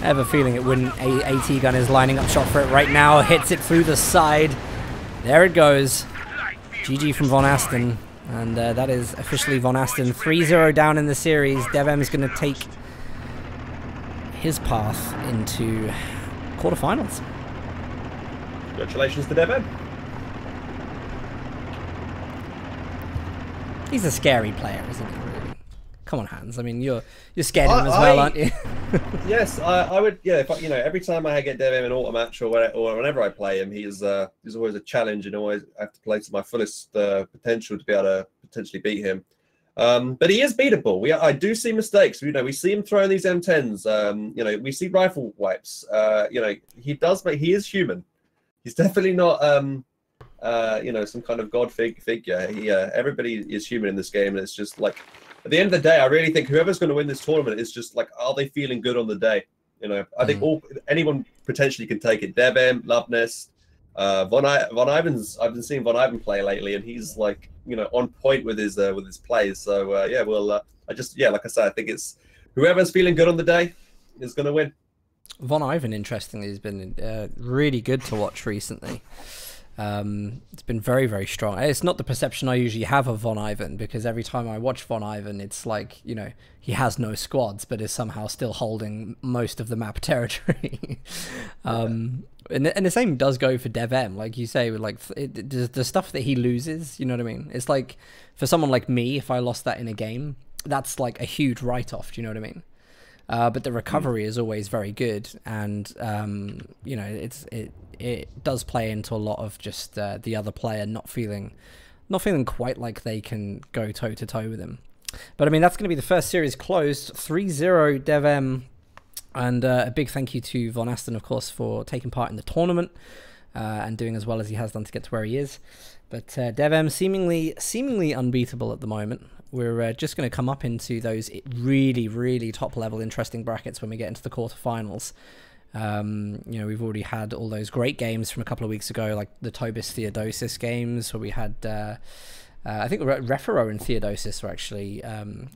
I have a feeling it wouldn't. AT gun is lining up shot for it right now. Hits it through the side. There it goes. GG from Vonasten. And that is officially Vonasten 3-0 down in the series. DevM is going to take his path into quarterfinals. Congratulations to DevM. He's a scary player, isn't he? Really? Come on, Hans. I mean, you're scared of him as well, aren't you? Yes, I would. Yeah, if every time I get DevM in auto match or whenever I play him, he's always a challenge, and always I have to play to my fullest potential to be able to potentially beat him. But he is beatable. I do see mistakes. We see him throwing these M10s. We see rifle wipes. He is human. He's definitely not some kind of god figure. Everybody is human in this game, and it's just like, at the end of the day, I really think whoever's going to win this tournament is just like, are they feeling good on the day? I think anyone potentially can take it. DevM, Loveness, Von Ivan's. I've been seeing Von Ivan play lately, and he's like, on point with his plays. So like I said, I think it's whoever's feeling good on the day is going to win. Von Ivan, interestingly, has been really good to watch recently. It's been very, very strong. It's not the perception I usually have of Von Ivan, because every time I watch Von Ivan, it's like, he has no squads, but is somehow still holding most of the map territory. And the same does go for DevM, like you say, with like the stuff that he loses, you know what I mean? It's like, for someone like me, if I lost that in a game, that's like a huge write-off, do you know what I mean? But the recovery is always very good, and it does play into a lot of just the other player not feeling quite like they can go toe to toe with him. But I mean, that's going to be the first series closed, 3-0 DevM, and a big thank you to Vonasten, of course, for taking part in the tournament and doing as well as he has done to get to where he is. But DevM seemingly unbeatable at the moment. We're just going to come up into those really, really top-level interesting brackets when we get into the quarterfinals. We've already had all those great games from a couple of weeks ago, like the Tobis Theodosis games, where we had, I think Refero and Theodosis were actually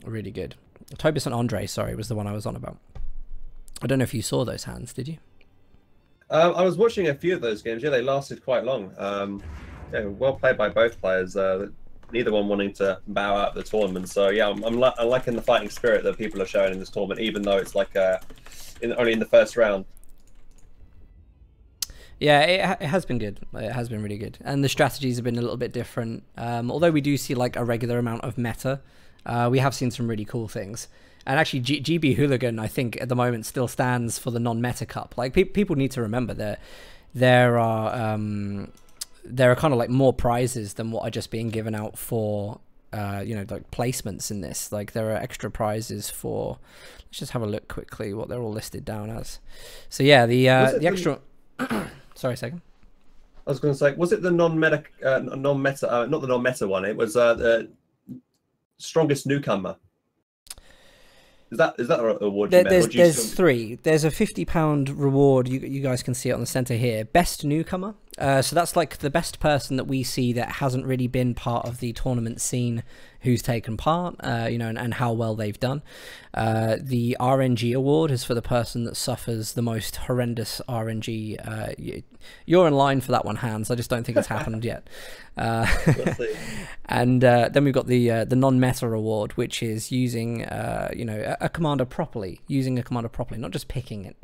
really good. Tobis and Andre, sorry, was the one I was on about. I don't know if you saw those, Hands, did you? I was watching a few of those games. Yeah, they lasted quite long. Well played by both players. Neither one wanting to bow out of the tournament. So yeah, I'm liking the fighting spirit that people are showing in this tournament, even though it's like only in the first round. Yeah, it has been good. It has been really good, and the strategies have been a little bit different. Although we do see like a regular amount of meta, we have seen some really cool things. And actually, GB Hooligan, I think at the moment still stands for the non-meta cup. Like people need to remember that there are kind of like more prizes than what are just being given out for you know, like placements in this. Like there are extra prizes for, let's just have a look quickly what they're all listed down as. So yeah, the extra sorry a second. I was going to say, was it the non-meta not the non-meta one, it was the strongest newcomer? Is that an award? There's three. There's a £50 reward. You guys can see it on the center here. Best newcomer. So that's like the best person that we see that hasn't really been part of the tournament scene, who's taken part, you know, and how well they've done. The RNG award is for the person that suffers the most horrendous RNG. You're in line for that one, Hans. I just don't think it's happened yet. And then we've got the non-meta award, which is using you know, a commander properly, not just picking it.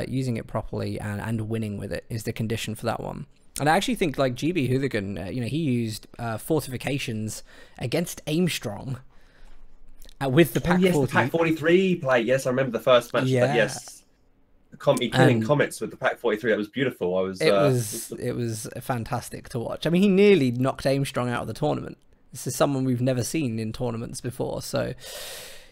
Using it properly and winning with it is the condition for that one. And I actually think like GB Hooligan, you know, he used fortifications against Aimstrong with the Pack 40. The Pack 43 play. Yes, I remember the first match. Yeah. Yes, killing comets with the Pack 43. That was beautiful. It was fantastic to watch. I mean, he nearly knocked Aimstrong out of the tournament. This is someone we've never seen in tournaments before. So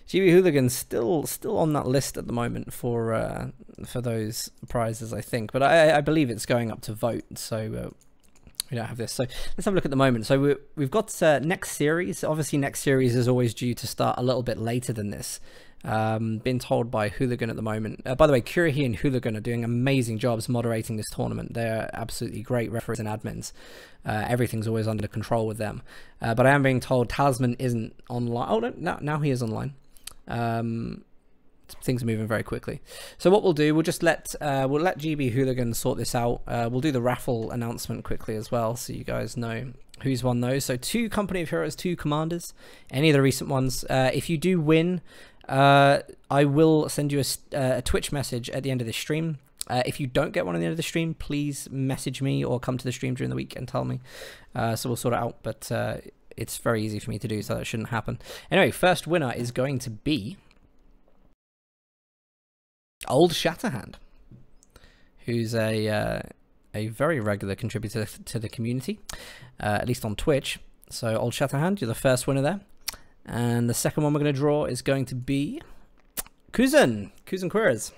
GB Hooligan's still on that list at the moment for those prizes, I think. But I believe it's going up to vote, so we don't have this. So let's have a look at the moment. So we've got next series. Obviously, next series is always due to start a little bit later than this. Been told by Hooligan at the moment. By the way, Kurahi and Hooligan are doing amazing jobs moderating this tournament. They're absolutely great referees and admins. Everything's always under control with them. But I am being told Talisman isn't online. Oh, no, now he is online. Things are moving very quickly. So what we'll do, we'll let GB Hooligan sort this out. We'll do the raffle announcement quickly as well, so you guys know who's won those. So 2 Company of Heroes, 2 Commanders, any of the recent ones. If you do win, I will send you a Twitch message at the end of the stream. If you don't get one at the end of the stream, please message me or come to the stream during the week and tell me. So we'll sort it out, but it's very easy for me to do, so that shouldn't happen. Anyway, first winner is going to be Old Shatterhand, who's a very regular contributor to the community, at least on Twitch. So Old Shatterhand, you're the first winner there. And the second one we're going to draw is going to be Kuzan Queers.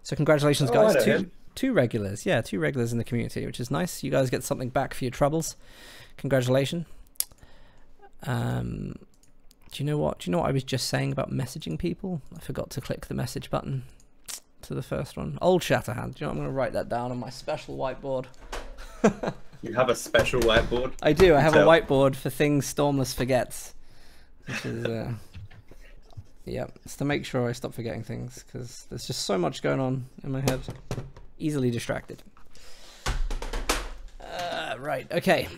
So congratulations, guys. Two regulars. Yeah, 2 regulars in the community, which is nice. You guys get something back for your troubles. Congratulations. Do you know what I was just saying about messaging people? I forgot to click the message button to the first one. Old Shatterhand. Do you know what? I'm going to write that down on my special whiteboard. You have a special whiteboard? I do. I have a whiteboard for things Stormless forgets, which is yeah, it's to make sure I stop forgetting things, because there's just so much going on in my head. Easily distracted. Right. Okay.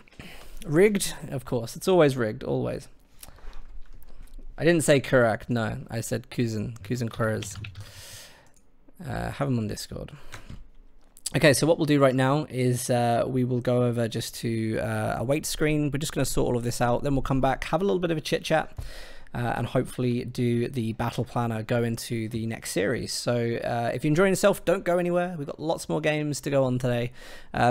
Rigged, of course. It's always rigged, always. I didn't say correct, no. I said Kuzan Queers. Have them on Discord. Okay, so what we'll do right now is we will go over just to a wait screen. We're just going to sort all of this out. Then we'll come back, have a little bit of a chit chat, and hopefully do the battle planner, go into the next series. So if you're enjoying yourself, don't go anywhere. We've got lots more games to go on today.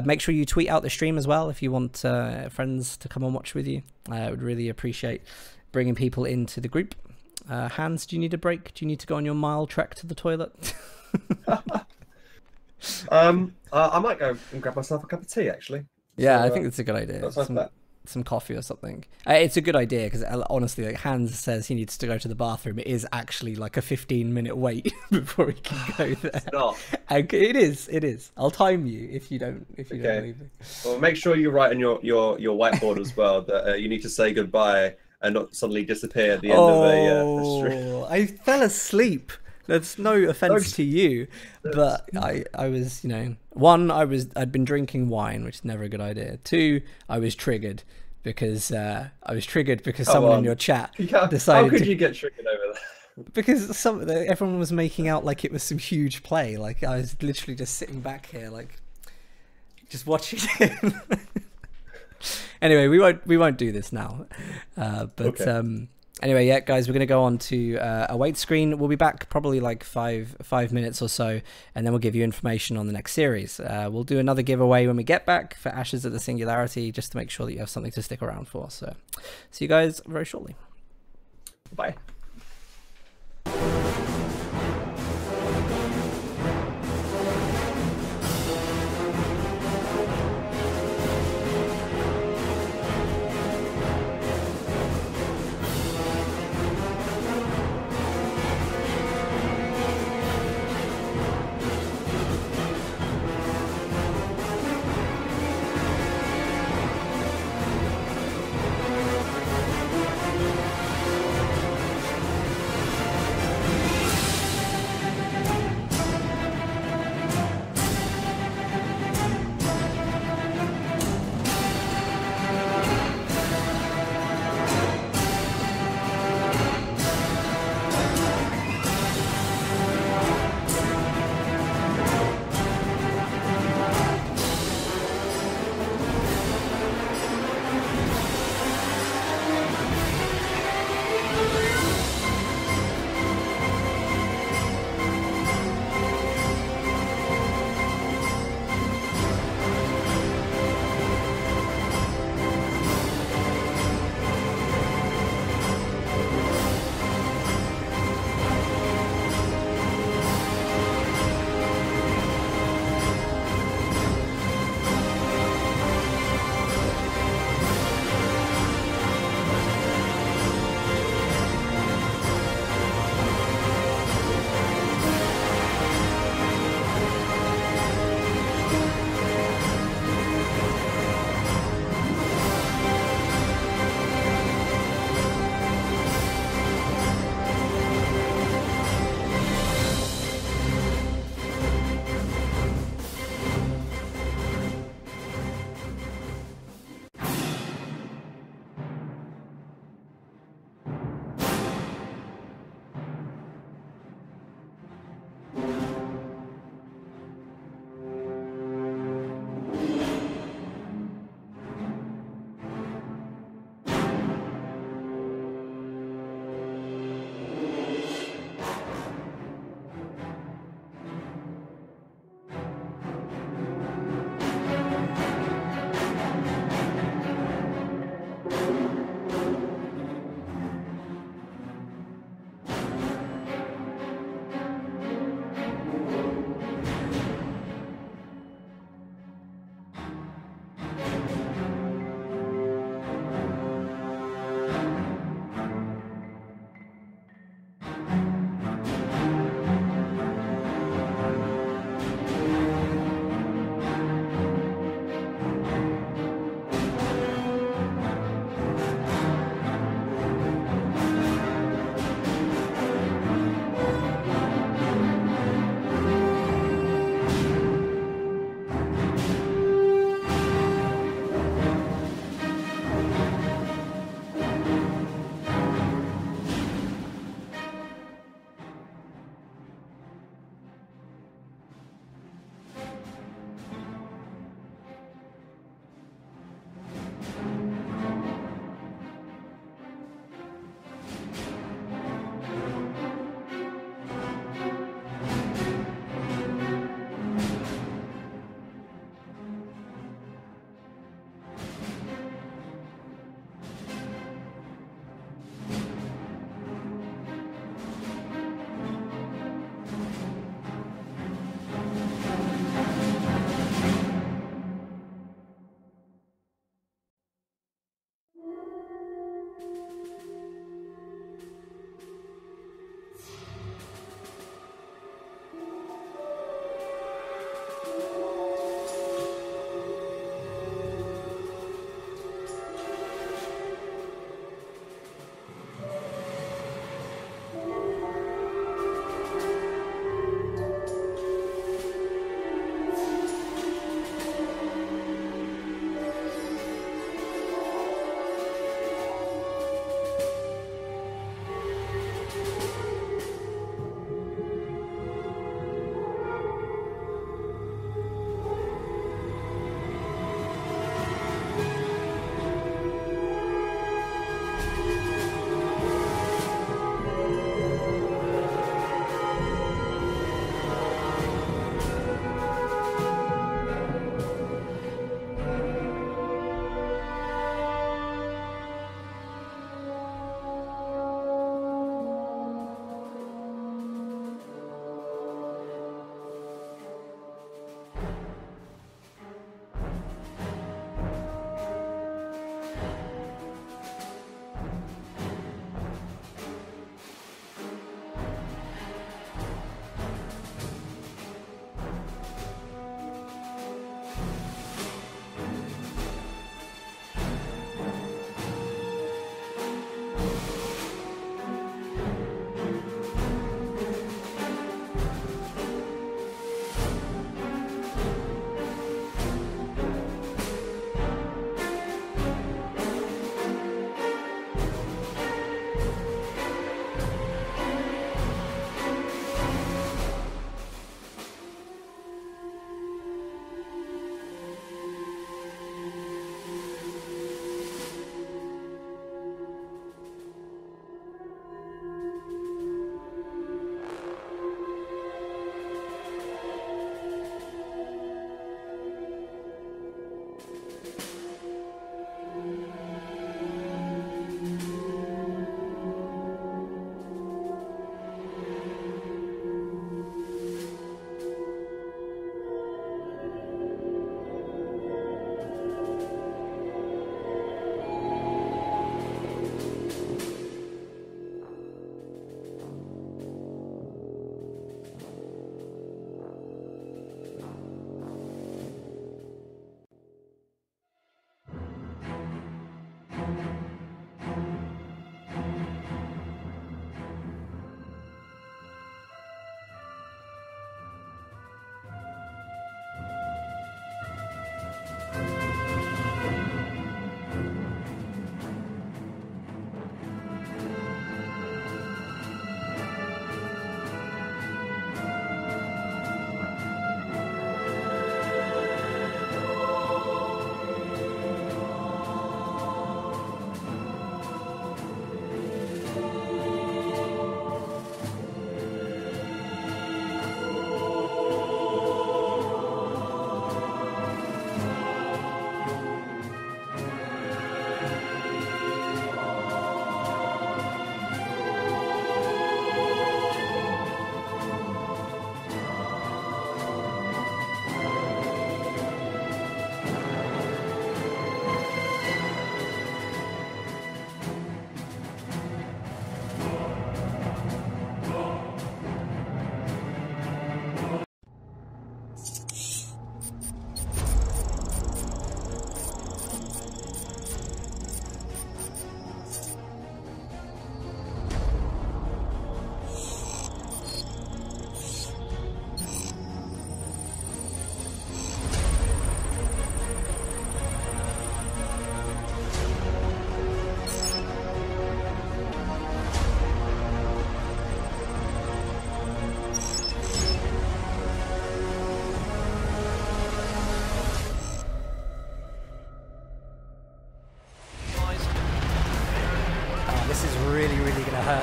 Make sure you tweet out the stream as well if you want friends to come and watch with you. I would really appreciate bringing people into the group. Hans, do you need a break? Do you need to go on your mile trek to the toilet? I might go and grab myself a cup of tea, actually. Yeah, so, I think it's a good idea. Some coffee or something. It's a good idea, because honestly, like Hans says he needs to go to the bathroom. It is actually like a 15-minute wait before he can go there. It's not. It is. I'll time you if you don't leave me. Well, make sure you write on your whiteboard as well that you need to say goodbye and not suddenly disappear at the end of a stream. I fell asleep. That's no offense to you, but I was, you know, 1, I'd been drinking wine, which is never a good idea. 2, I was triggered because someone in your chat decided. How could you get triggered over that? Because everyone was making out like it was some huge play. Like I was literally just sitting back here, like just watching it. Anyway, we won't do this now. But okay. Anyway, yeah, guys, we're going to go on to a wait screen. We'll be back probably like five minutes or so, and then we'll give you information on the next series. We'll do another giveaway when we get back for Ashes at the Singularity, just to make sure that you have something to stick around for. So see you guys very shortly. Bye.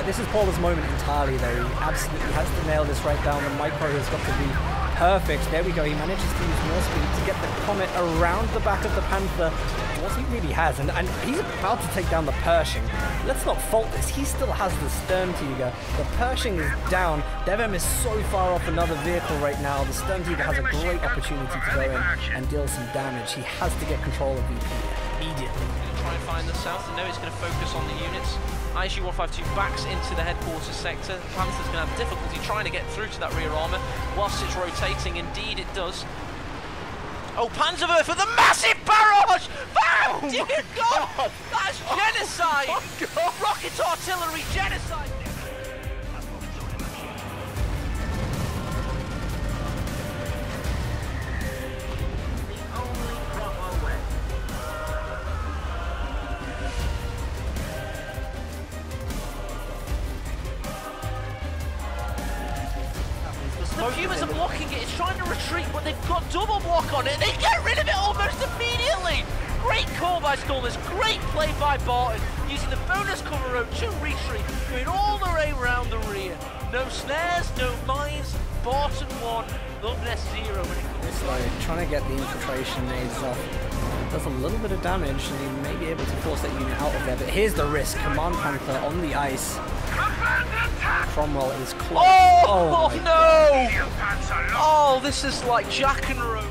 This is Paula's moment entirely, though. He absolutely has to nail this right down. The micro has got to be perfect. There we go. He manages to use more speed to get the Comet around the back of the Panther. What he really has, and he's about to take down the Pershing. Let's not fault this. He still has the Sturmtiger. The Pershing is down. DevM is so far off another vehicle right now. The Sturmtiger has a great opportunity to go in and deal some damage. He has to get control of VP immediately. Try and find the south, and now he's going to focus on the units. ISU-152 backs into the headquarters sector. Panther's going to have difficulty trying to get through to that rear armour whilst it's rotating. Indeed it does. Oh, Panzerwerfer, the massive barrage! Oh, dear God! That's genocide! Oh, rocket artillery genocide! The Pumas are blocking it, it's trying to retreat, but they've got double block on it, and they get rid of it almost immediately! Great call by Stormers, great play by Barton, using the bonus cover road to retreat, going all the way around the rear. No snares, no mines, Barton 1, Loveness 0 when it comes to like trying to get the infiltration nades off. Does a little bit of damage, and he may be able to force that unit out of there, but here's the risk. Command Panther on the ice. Cromwell is close. Oh no! Oh, this is like Jack and Rose.